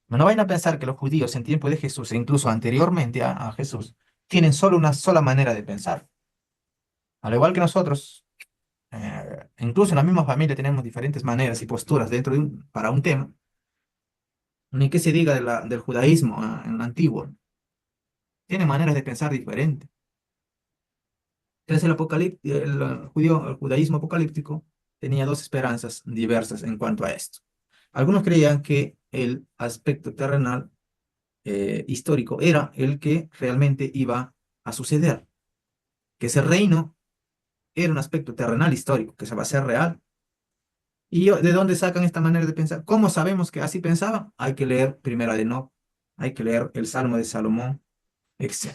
No vayan a pensar que los judíos en tiempo de Jesús e incluso anteriormente a Jesús tienen solo una sola manera de pensar. Al igual que nosotros, incluso en la misma familia tenemos diferentes maneras y posturas para un tema. Ni que se diga del judaísmo en el antiguo. Tiene maneras de pensar diferentes. Entonces el judaísmo apocalíptico tenía dos esperanzas diversas en cuanto a esto. Algunos creían que el aspecto terrenal histórico era el que realmente iba a suceder, que ese reino era un aspecto terrenal histórico, que se va a hacer real. ¿De dónde sacan esta manera de pensar? ¿Cómo sabemos que así pensaban? Hay que leer Primera de Enoc, hay que leer el Salmo de Salomón, etc.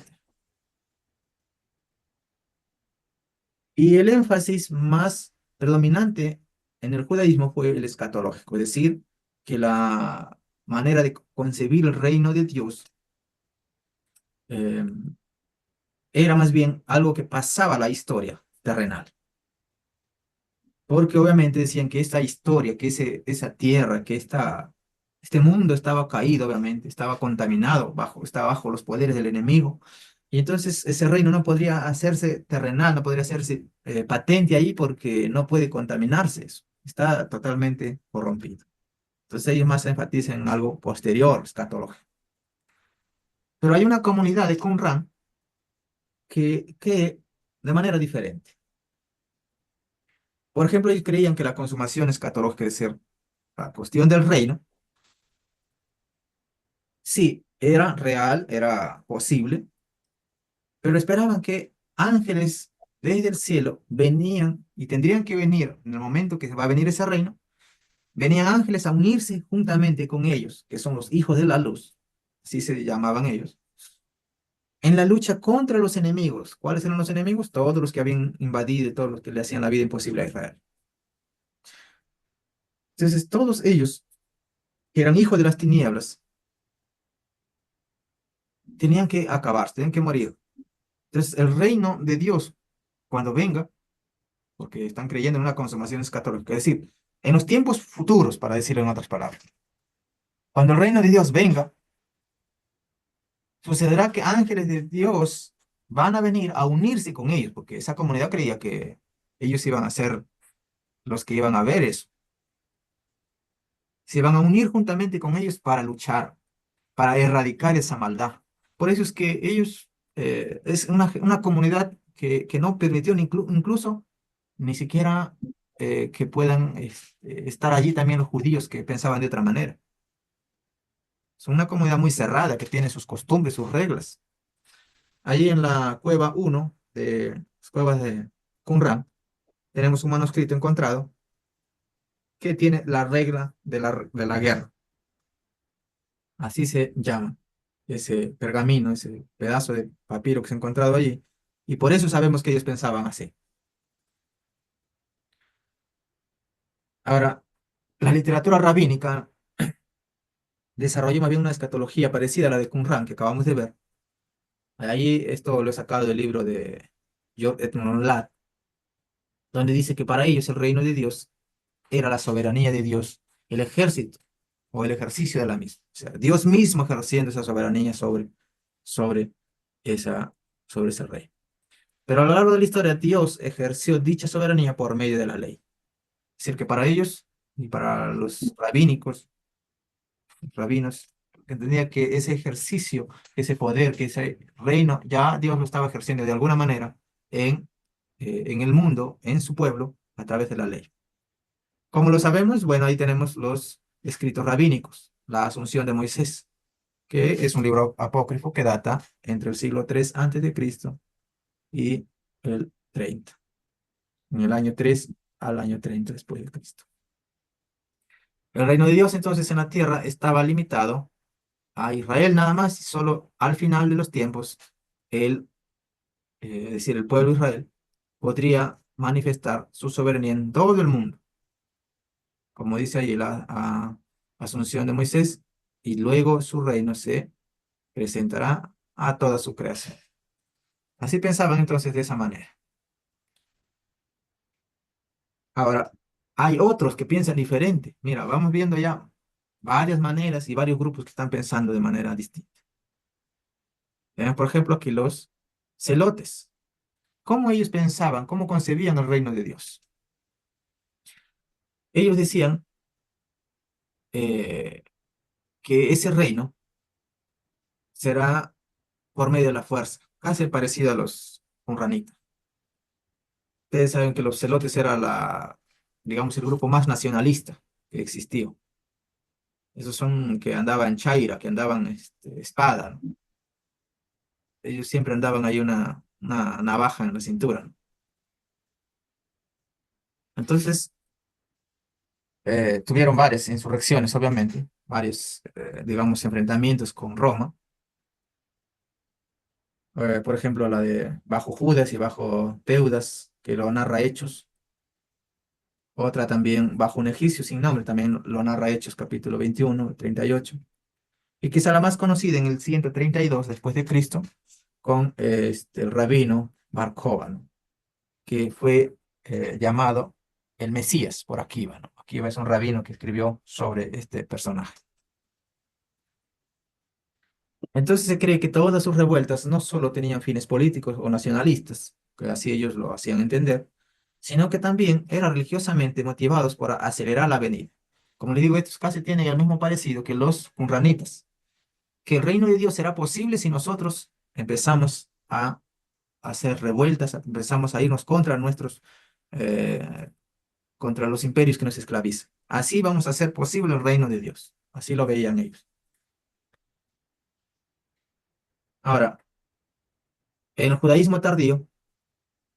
Y el énfasis más predominante en el judaísmo fue el escatológico, es decir, que la manera de concebir el reino de Dios eh, era más bien algo que pasaba a la historia terrenal. Porque obviamente decían que esta historia, esa tierra, este mundo estaba caído, obviamente, estaba contaminado, estaba bajo los poderes del enemigo. Y entonces ese reino no podría hacerse terrenal, no podría hacerse patente ahí porque no puede contaminarse eso. Está totalmente corrompido. Entonces ellos más enfatizan en algo posterior, escatológico. Pero hay una comunidad de Qumran que de manera diferente. Por ejemplo, ellos creían que la consumación escatológica, es decir, la cuestión del reino, sí, era real, era posible, pero esperaban que ángeles desde el cielo venían y tendrían que venir en el momento que va a venir ese reino, venían ángeles a unirse juntamente con ellos, que son los hijos de la luz, así se llamaban ellos, en la lucha contra los enemigos. ¿Cuáles eran los enemigos? Todos los que habían invadido, todos los que le hacían la vida imposible a Israel. Entonces, todos ellos, que eran hijos de las tinieblas, tenían que acabarse, tenían que morir. Entonces, el reino de Dios, cuando venga, porque están creyendo en una consumación escatológica, es decir, en los tiempos futuros, para decirlo en otras palabras, cuando el reino de Dios venga, sucederá que ángeles de Dios van a venir a unirse con ellos, porque esa comunidad creía que ellos iban a ser los que iban a ver eso. Se van a unir juntamente con ellos para luchar, para erradicar esa maldad. Por eso es que ellos, es una comunidad que no permitió incluso ni siquiera que puedan estar allí también los judíos que pensaban de otra manera. Es una comunidad muy cerrada que tiene sus costumbres, sus reglas. Allí en la cueva 1 de las cuevas de Qumran tenemos un manuscrito encontrado que tiene la regla de la guerra. Así se llama ese pergamino, ese pedazo de papiro que se ha encontrado allí. Y por eso sabemos que ellos pensaban así. Ahora, la literatura rabínica desarrolló más bien una escatología parecida a la de Qumran que acabamos de ver. Ahí esto lo he sacado del libro de George Edmund Ladd, donde dice que para ellos el reino de Dios era la soberanía de Dios, el ejército o el ejercicio de la misma. O sea, Dios mismo ejerciendo esa soberanía sobre, esa, sobre ese rey. Pero a lo largo de la historia, Dios ejerció dicha soberanía por medio de la ley. Es decir, que para ellos y para los rabinos, entendía que ese ejercicio, ese poder, que ese reino, ya Dios lo estaba ejerciendo de alguna manera en el mundo, en su pueblo, a través de la ley. ¿Cómo lo sabemos? Bueno, ahí tenemos los escritos rabínicos, la Asunción de Moisés, que es un libro apócrifo que data entre el siglo III antes de Cristo y el 30, en el año 3 al año 30 después de Cristo. El reino de Dios entonces en la tierra estaba limitado a Israel nada más y solo al final de los tiempos, él, es decir, el pueblo de Israel, podría manifestar su soberanía en todo el mundo, como dice ahí la Asunción de Moisés, y luego su reino se presentará a toda su creación. Así pensaban entonces de esa manera. Ahora, hay otros que piensan diferente. Mira, vamos viendo ya varias maneras y varios grupos que están pensando de manera distinta. Vean, por ejemplo, aquí los celotes. ¿Cómo ellos pensaban, cómo concebían el reino de Dios? Ellos decían eh, que ese reino será por medio de la fuerza, casi parecido a los unranitas. Ustedes saben que los celotes era digamos, el grupo más nacionalista que existió. Esos son que andaban en chaira, que andaban espada, ¿no? Ellos siempre andaban ahí una navaja en la cintura, ¿no? Entonces, tuvieron varias insurrecciones, obviamente, varios, digamos, enfrentamientos con Roma. Por ejemplo, la de bajo Judas y bajo Teudas, que lo narra Hechos. Otra también bajo un egipcio sin nombre, también lo narra Hechos, capítulo 21, 38. Y quizá la más conocida en el 132 después de Cristo, con el rabino Bar Kokhba, ¿no? Que fue llamado el Mesías por Akiva, ¿no? Akiva es un rabino que escribió sobre este personaje. Entonces se cree que todas sus revueltas no solo tenían fines políticos o nacionalistas, que así ellos lo hacían entender, sino que también eran religiosamente motivados por acelerar la venida. Como les digo, estos casi tienen el mismo parecido que los qumranitas, que el reino de Dios será posible si nosotros empezamos a hacer revueltas, empezamos a irnos eh, contra los imperios que nos esclavizan. Así vamos a hacer posible el reino de Dios. Así lo veían ellos. Ahora, en el judaísmo tardío,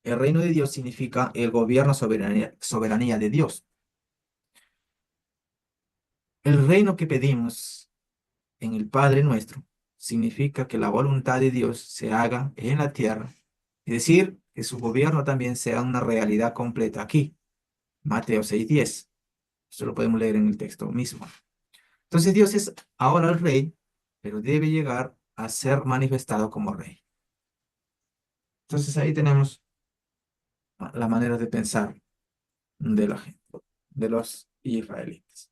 el reino de Dios significa el gobierno, soberanía de Dios. El reino que pedimos en el Padre nuestro significa que la voluntad de Dios se haga en la tierra, es decir, que su gobierno también sea una realidad completa aquí. Mateo 6:10. Esto lo podemos leer en el texto mismo. Entonces Dios es ahora el rey, pero debe llegar a ser manifestado como rey. Entonces ahí tenemos la manera de pensar de la gente, de los israelitas.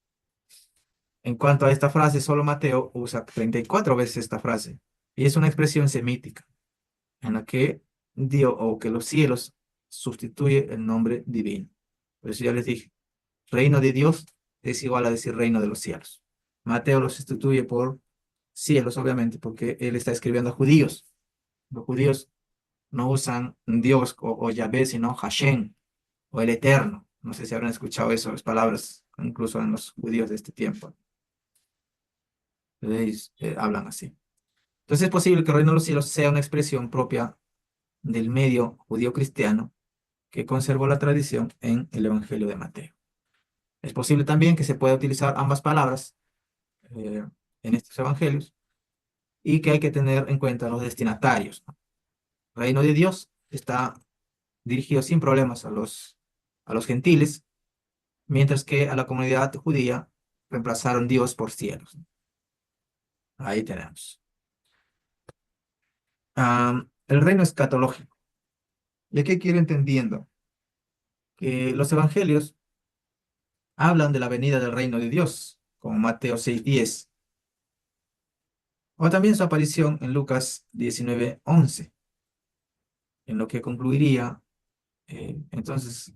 En cuanto a esta frase, solo Mateo usa 34 veces esta frase. Y es una expresión semítica en la que Dios o que los cielos sustituye el nombre divino. Por eso ya les dije, reino de Dios es igual a decir reino de los cielos. Mateo lo sustituye por cielos, obviamente, porque él está escribiendo a judíos. Los judíos no usan Dios o Yahvé, sino Hashem o el Eterno. No sé si habrán escuchado eso, las palabras, incluso en los judíos de este tiempo. Ellos hablan así. Entonces es posible que el reino de los cielos sea una expresión propia del medio judío cristiano que conservó la tradición en el Evangelio de Mateo. Es posible también que se pueda utilizar ambas palabras eh, en estos evangelios y que hay que tener en cuenta los destinatarios, ¿no? El reino de Dios está dirigido sin problemas a los gentiles, mientras que a la comunidad judía reemplazaron Dios por cielos. Ahí tenemos. El reino escatológico. ¿Y aquí quiero entendiendo? Que los evangelios hablan de la venida del reino de Dios, como Mateo 6:10, o también su aparición en Lucas 19:11, en lo que concluiría entonces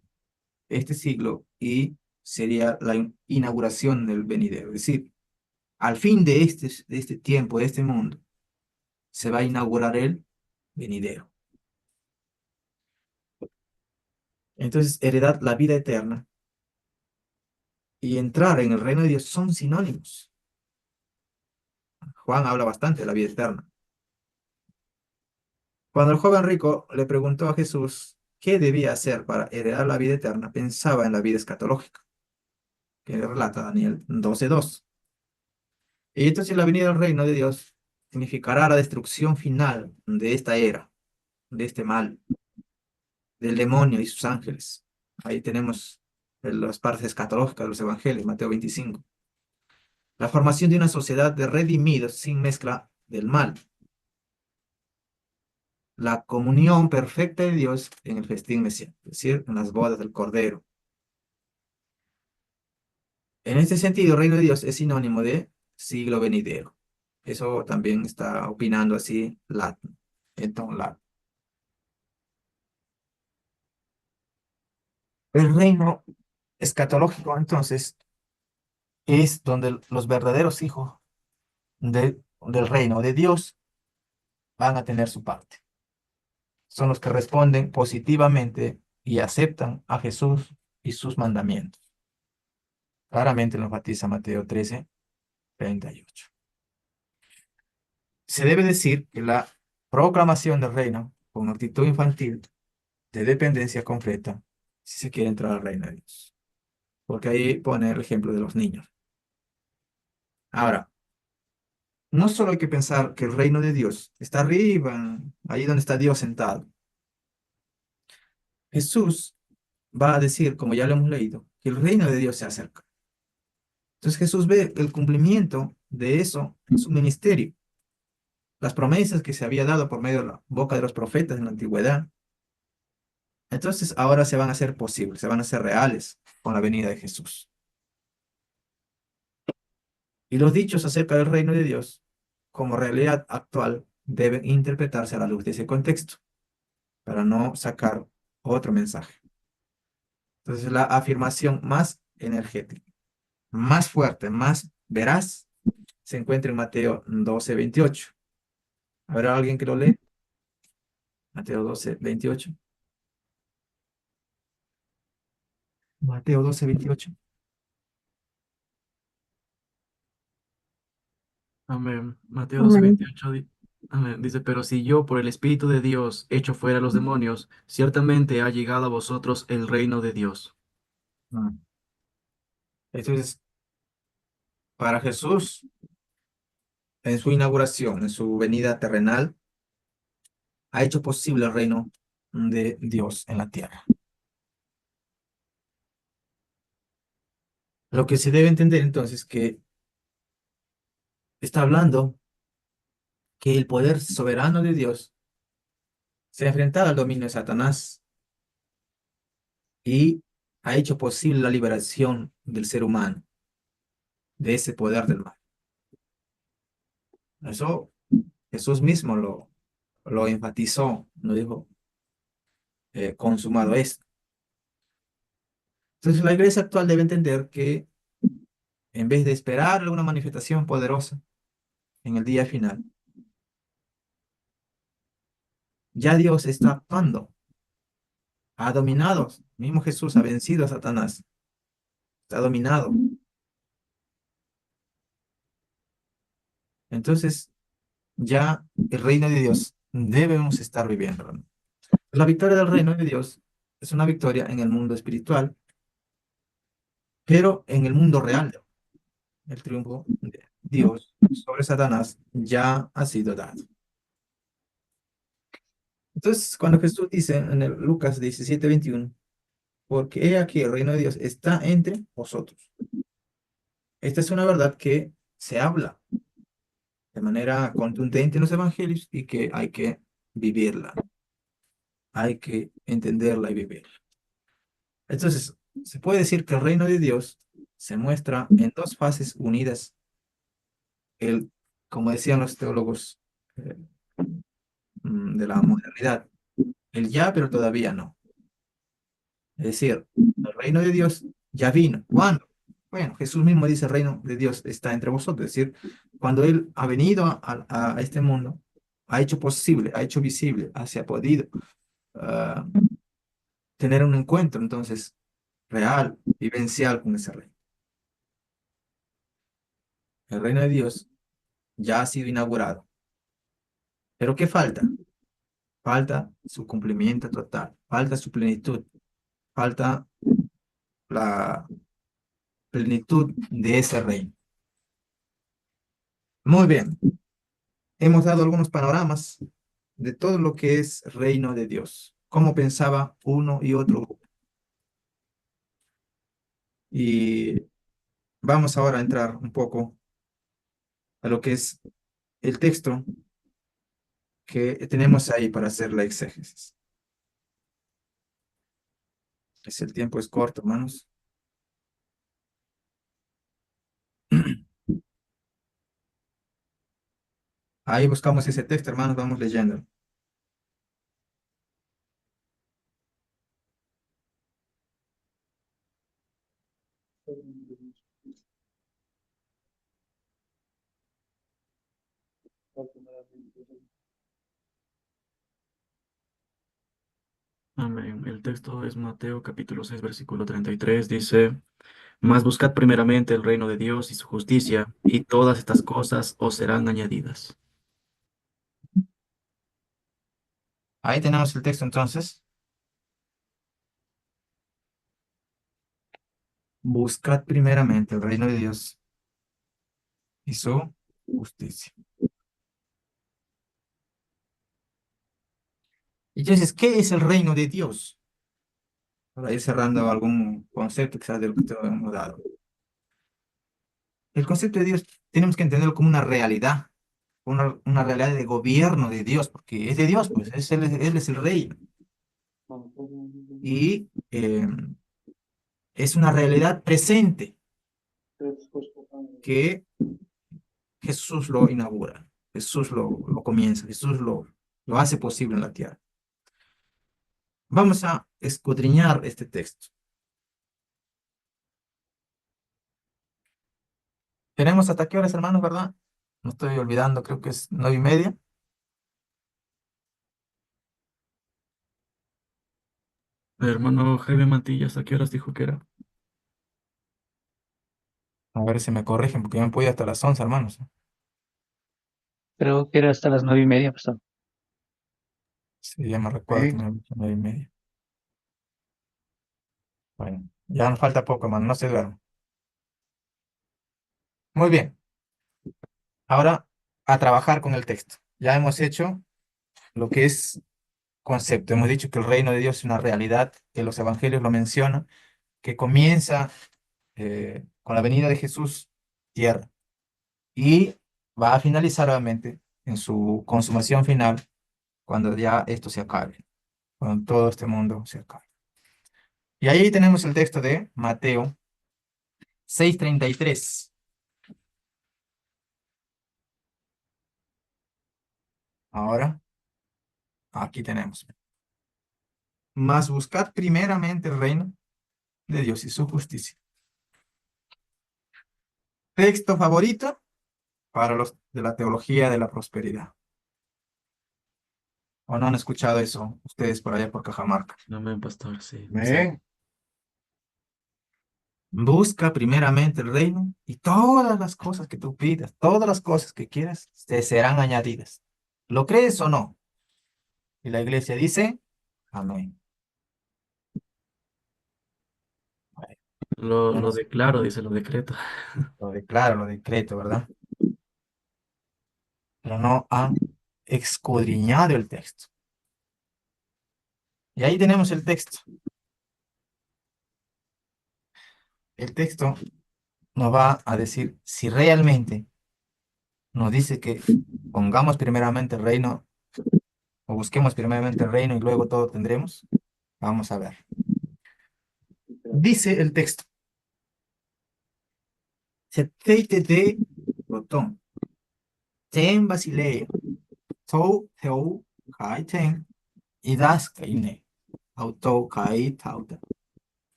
este siglo y sería la inauguración del venidero. Es decir, al fin de este tiempo, de este mundo, se va a inaugurar el venidero. Entonces, heredar la vida eterna y entrar en el reino de Dios son sinónimos. Juan habla bastante de la vida eterna. Cuando el joven rico le preguntó a Jesús qué debía hacer para heredar la vida eterna, pensaba en la vida escatológica, que relata Daniel 12:2. Y entonces la venida del reino de Dios significará la destrucción final de esta era, de este mal, del demonio y sus ángeles. Ahí tenemos las partes escatológicas de los evangelios, Mateo 25. La formación de una sociedad de redimidos sin mezcla del mal. La comunión perfecta de Dios en el festín mesiánico, es decir, en las bodas del Cordero. En este sentido, el reino de Dios es sinónimo de siglo venidero. Eso también está opinando así Latton, Elton Latton. El reino escatológico, entonces, es donde los verdaderos hijos del reino de Dios van a tener su parte. Son los que responden positivamente y aceptan a Jesús y sus mandamientos. Claramente lo enfatiza Mateo 13:38. Se debe decir que la proclamación del reino con actitud infantil de dependencia completa, si se quiere entrar al reino de Dios. Porque ahí pone el ejemplo de los niños. Ahora, no solo hay que pensar que el reino de Dios está arriba, ahí donde está Dios sentado. Jesús va a decir, como ya lo hemos leído, que el reino de Dios se acerca. Entonces Jesús ve el cumplimiento de eso en su ministerio. Las promesas que se había dado por medio de la boca de los profetas en la antigüedad. Entonces ahora se van a hacer posibles, se van a hacer reales con la venida de Jesús. Y los dichos acerca del reino de Dios como realidad actual deben interpretarse a la luz de ese contexto para no sacar otro mensaje. Entonces la afirmación más energética, más fuerte, más veraz, se encuentra en Mateo 12:28. ¿Habrá alguien que lo lee? Mateo 12:28. Mateo 12:28. Amén. Mateo 12:28 amén. Dice, pero si yo por el Espíritu de Dios echo fuera a los demonios, ciertamente ha llegado a vosotros el reino de Dios. Mm. Entonces, para Jesús, en su inauguración, en su venida terrenal, ha hecho posible el reino de Dios en la tierra. Lo que se debe entender entonces que está hablando que el poder soberano de Dios se ha enfrentado al dominio de Satanás y ha hecho posible la liberación del ser humano de ese poder del mal. Eso Jesús mismo lo enfatizó, lo dijo, consumado es. Entonces la iglesia actual debe entender que en vez de esperar alguna manifestación poderosa en el día final, ya Dios está actuando, ha dominado, mismo Jesús ha vencido a Satanás, está dominado. Entonces ya el reino de Dios debemos estar viviendo. La victoria del reino de Dios es una victoria en el mundo espiritual, pero en el mundo real, el triunfo de Dios sobre Satanás ya ha sido dado. Entonces, cuando Jesús dice en el Lucas 17:21, porque he aquí el reino de Dios está entre vosotros. Esta es una verdad que se habla de manera contundente en los evangelios y que hay que vivirla, hay que entenderla y vivirla. Entonces, se puede decir que el reino de Dios se muestra en dos fases unidas, el, como decían los teólogos eh, de la modernidad, el ya, pero todavía no. Es decir, el reino de Dios ya vino. ¿Cuándo? Bueno, Jesús mismo dice, el reino de Dios está entre vosotros. Es decir, cuando Él ha venido a este mundo, ha hecho posible, ha hecho visible, se ha podido ah, tener un encuentro entonces real, vivencial con ese reino. El reino de Dios ya ha sido inaugurado. ¿Pero qué falta? Falta su cumplimiento total, falta su plenitud, falta la plenitud de ese reino. Muy bien, hemos dado algunos panoramas de todo lo que es reino de Dios, cómo pensaba uno y otro grupo. Y vamos ahora a entrar un poco a lo que es el texto que tenemos ahí para hacer la exégesis. El tiempo es corto, hermanos. Ahí buscamos ese texto, hermanos, vamos leyendo. Amén. El texto es Mateo capítulo 6 versículo 33. Dice, mas buscad primeramente el reino de Dios y su justicia, y todas estas cosas os serán añadidas. Ahí tenemos el texto entonces. Buscad primeramente el reino de Dios y su justicia. Entonces, ¿qué es el reino de Dios? Para ir cerrando algún concepto quizás de lo que te hemos dado. El concepto de Dios tenemos que entenderlo como una realidad, una realidad de gobierno de Dios, porque es de Dios, pues él es el rey. Y es una realidad presente que Jesús lo inaugura, Jesús lo comienza, Jesús lo hace posible en la tierra. Vamos a escudriñar este texto. Tenemos hasta qué horas, hermanos, ¿verdad? No estoy olvidando, creo que es 9:30. Hermano Jaime Mantillas, ¿a qué horas dijo que era? A ver si me corrigen, porque yo me puedo ir hasta las 11, hermanos. Creo que era hasta las 9:30, pastor. Sí, ya me recuerdo que Sí. me han dicho 9:30. Bueno, ya nos falta poco, hermano, no se duerman. Muy bien, ahora a trabajar con el texto. Ya hemos hecho lo que es concepto. Hemos dicho que el reino de Dios es una realidad, que los evangelios lo mencionan, que comienza con la venida de Jesús, tierra, y va a finalizar obviamente en su consumación final, cuando ya esto se acabe, cuando todo este mundo se acabe. Y ahí tenemos el texto de Mateo 6:33. Ahora, aquí tenemos. Mas buscad primeramente el reino de Dios y su justicia. Texto favorito para los de la teología de la prosperidad. ¿O no han escuchado eso ustedes por allá por Cajamarca? Amén, pastor, sí. Amén. Busca primeramente el reino y todas las cosas que tú pidas, todas las cosas que quieras, te serán añadidas. ¿Lo crees o no? Y la iglesia dice, amén. Bueno, yo no Lo sé, declaro, dice, lo decreto. lo declaro, lo decreto, ¿verdad? Pero no han escudriñado el texto. Y ahí tenemos el texto. el texto nos va a decir si realmente nos dice que pongamos primeramente el reino o busquemos primeramente el reino y luego todo tendremos. Vamos a ver. Dice el texto, se teite de Proton, ten Basilea, tou theu kai ten, idas kaine, auto kai tauta,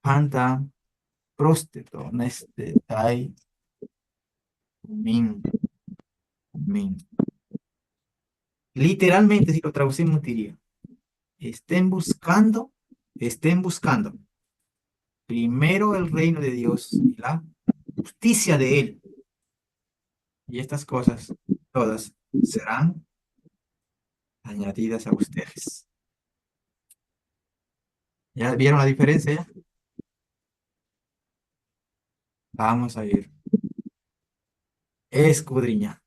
panta prosteto neste tai min, min. Literalmente, si lo traducimos, diría, estén buscando primero el reino de Dios y la justicia de Él. Y estas cosas todas serán añadidas a ustedes. ¿Ya vieron la diferencia? Vamos a ir escudriñando.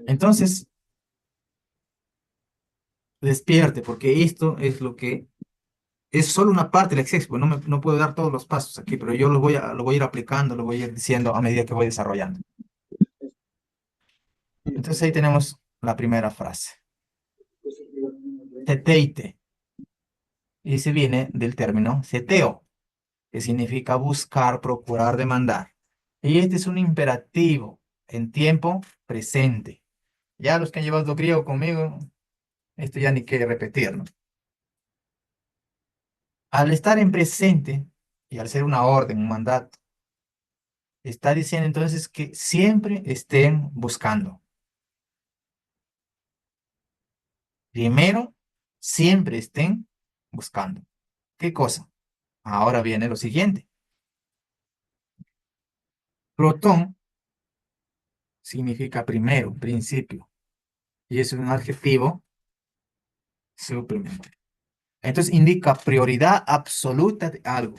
Entonces, despierte, porque esto es lo que es solo una parte del exégesis. No puedo dar todos los pasos aquí, pero yo lo voy a ir aplicando, lo voy a ir diciendo a medida que voy desarrollando. Entonces ahí tenemos la primera frase. Teteite. Y se viene del término seteo, que significa buscar, procurar, demandar. Y este es un imperativo en tiempo presente. Ya los que han llevado griego conmigo, esto ya ni que repetir, ¿no? Al estar en presente y al ser una orden, un mandato, está diciendo entonces que siempre estén buscando. Primero, siempre estén buscando. ¿Qué cosa? Ahora viene lo siguiente. Protón significa primero, principio, y es un adjetivo suplementario. Entonces indica prioridad absoluta de algo.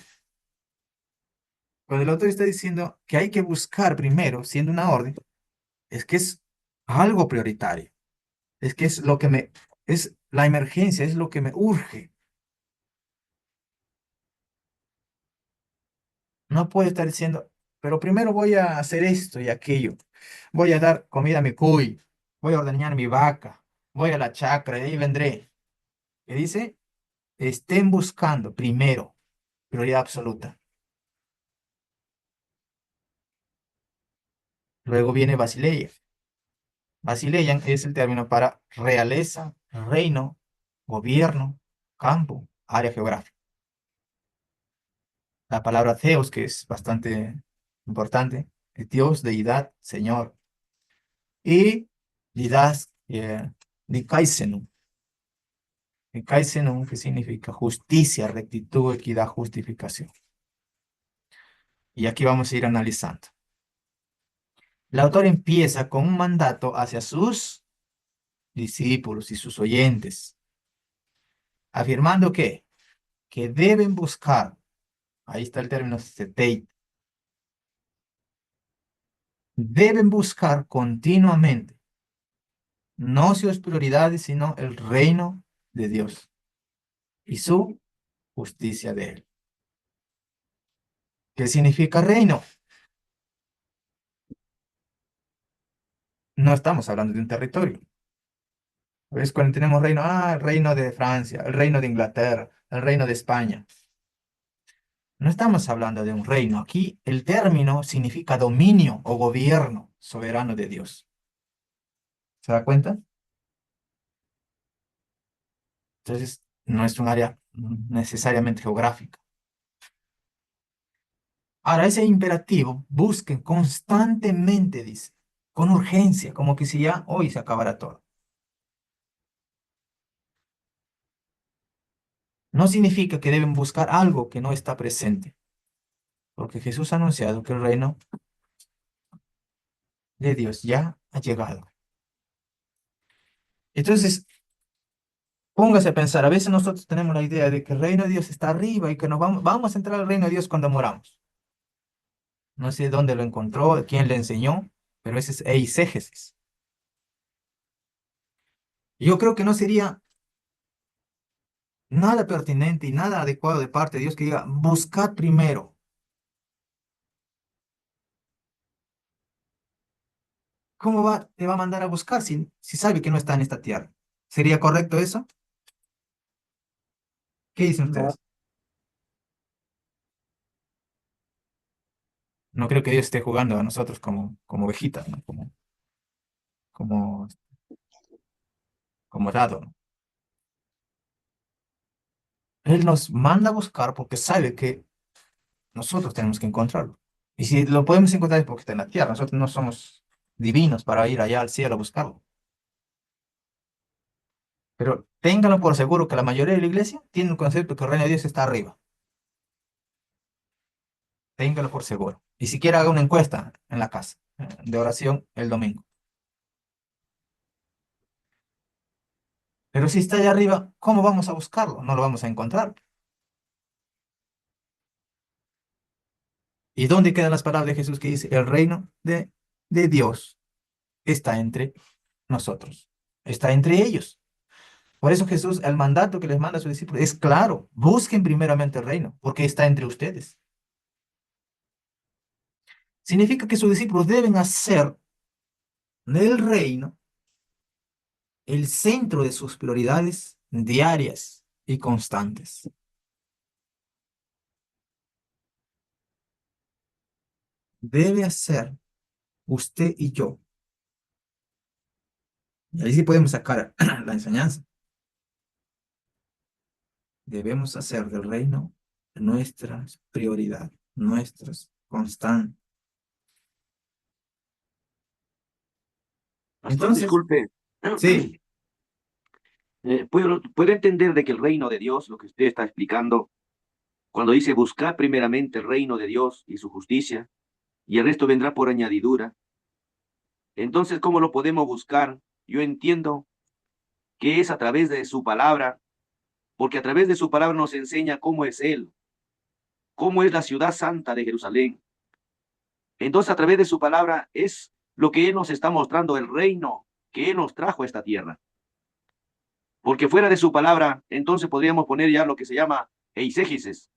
Cuando el autor está diciendo que hay que buscar primero, siendo una orden, es que es algo prioritario. Es que es lo que es la emergencia, es lo que me urge. No puede estar diciendo, pero primero voy a hacer esto y aquello. Voy a dar comida a mi cuy. Voy a ordeñar mi vaca. Voy a la chacra y ahí vendré. Y dice, estén buscando primero, prioridad absoluta. Luego viene Basileia. Basileian es el término para realeza, reino, gobierno, campo, área geográfica. La palabra Theos, que es bastante importante, es Dios, deidad, Señor. Y didas, dikaisenum. Dikaisenum, que significa justicia, rectitud, equidad, justificación. Y aquí vamos a ir analizando. El autor empieza con un mandato hacia sus discípulos y sus oyentes, afirmando que deben buscar, ahí está el término seteit, deben buscar continuamente, no sus prioridades, sino el reino de Dios y su justicia de Él. ¿Qué significa reino? No estamos hablando de un territorio. ¿Ves? Cuando tenemos reino, el reino de Francia, el reino de Inglaterra, el reino de España. No estamos hablando de un reino. Aquí el término significa dominio o gobierno soberano de Dios. ¿Se da cuenta? Entonces, no es un área necesariamente geográfica. Ahora, ese imperativo, busquen constantemente, dice, con urgencia, como que si ya hoy se acabara todo. No significa que deben buscar algo que no está presente, porque Jesús ha anunciado que el reino de Dios ya ha llegado. Entonces, póngase a pensar, a veces nosotros tenemos la idea de que el reino de Dios está arriba y que vamos a entrar al reino de Dios cuando moramos. No sé dónde lo encontró, quién le enseñó, pero ese es eisegesis. Yo creo que no sería nada pertinente y nada adecuado de parte de Dios que diga, buscad primero. ¿Cómo te va a mandar a buscar si sabe que no está en esta tierra? ¿Sería correcto eso? ¿Qué dicen No, ustedes? No creo que Dios esté jugando a nosotros como ovejitas, ¿no? Como, como dado, ¿no? Él nos manda a buscar porque sabe que nosotros tenemos que encontrarlo. Y si lo podemos encontrar es porque está en la tierra. Nosotros no somos divinos para ir allá al cielo a buscarlo. Pero ténganlo por seguro que la mayoría de la iglesia tiene un concepto que el reino de Dios está arriba. Téngalo por seguro. Y siquiera haga una encuesta en la casa de oración el domingo. Pero si está allá arriba, ¿cómo vamos a buscarlo? No lo vamos a encontrar. ¿Y dónde quedan las palabras de Jesús que dice, el reino de Dios está entre nosotros, está entre ellos? Por eso Jesús, el mandato que les manda a sus discípulos es claro, busquen primeramente el reino, porque está entre ustedes. Significa que sus discípulos deben hacer del reino el centro de sus prioridades diarias y constantes. Debe hacer usted y yo. Y ahí sí podemos sacar la enseñanza. Debemos hacer del reino nuestras prioridades, nuestras constantes. Pastor, Entonces, disculpe. sí, ¿Puedo entender de que el reino de Dios, lo que usted está explicando, cuando dice buscar primeramente el reino de Dios y su justicia, y el resto vendrá por añadidura? Entonces, ¿cómo lo podemos buscar? Yo entiendo que es a través de su palabra, porque a través de su palabra nos enseña cómo es Él, cómo es la ciudad santa de Jerusalén. Entonces, a través de su palabra es lo que Él nos está mostrando, el reino que Él nos trajo a esta tierra. Porque fuera de su palabra, entonces podríamos poner ya lo que se llama eisegesis.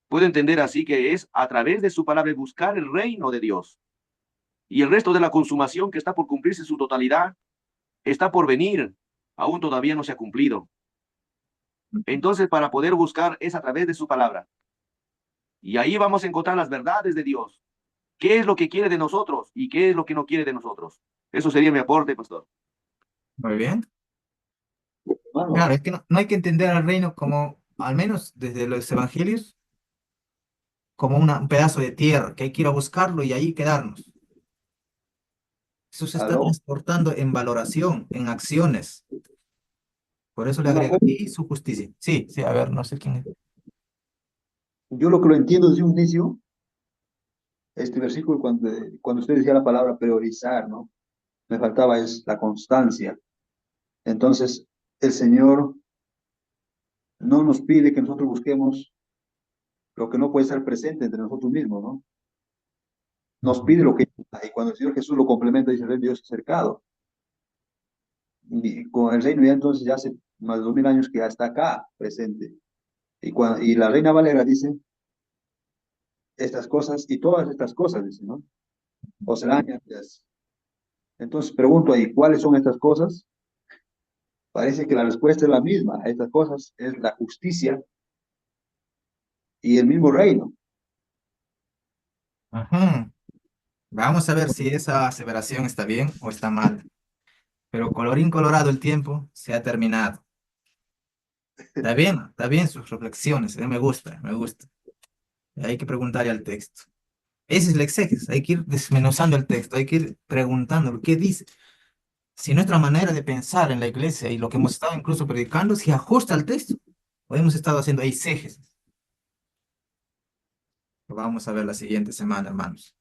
Puedo entender así que es a través de su palabra buscar el reino de Dios. Y el resto de la consumación que está por cumplirse en su totalidad, está por venir, aún todavía no se ha cumplido. Entonces, para poder buscar es a través de su palabra. Y ahí vamos a encontrar las verdades de Dios. ¿Qué es lo que quiere de nosotros y qué es lo que no quiere de nosotros? Eso sería mi aporte, pastor. muy bien. Hermano, Claro, es que no hay que entender al reino como, al menos desde los evangelios, como un pedazo de tierra que hay que ir a buscarlo y ahí quedarnos. Eso se está aló, transportando en valoración, en acciones. Por eso le una agrega cosa, y su justicia. Sí, sí, a ver, no sé quién es. yo lo que lo entiendo desde un inicio, este versículo, cuando usted decía la palabra priorizar, ¿no? Me faltaba es la constancia. Entonces, el Señor no nos pide que nosotros busquemos lo que no puede estar presente entre nosotros mismos, ¿no? Nos Ujú. pide lo que está, y cuando el Señor Jesús lo complementa, dice, el reino de Dios es cercado. Y con el reino ya entonces ya hace más de 2000 años que ya está acá presente. Y la Reina Valera dice estas cosas y todas estas cosas, dice, ¿no? O serán añadidas. Entonces pregunto ahí, ¿cuáles son estas cosas? Parece que la respuesta es la misma. Estas cosas es la justicia y el mismo reino. Ajá. Vamos a ver si esa aseveración está bien o está mal. Pero colorín colorado, el tiempo se ha terminado. Está bien sus reflexiones, me gusta, me gusta. Hay que preguntarle al texto. Ese es el exégesis, hay que ir desmenuzando el texto, hay que ir preguntando qué dice. Si nuestra manera de pensar en la iglesia y lo que hemos estado incluso predicando se ajusta al texto, o hemos estado haciendo exégesis. Lo vamos a ver la siguiente semana, hermanos.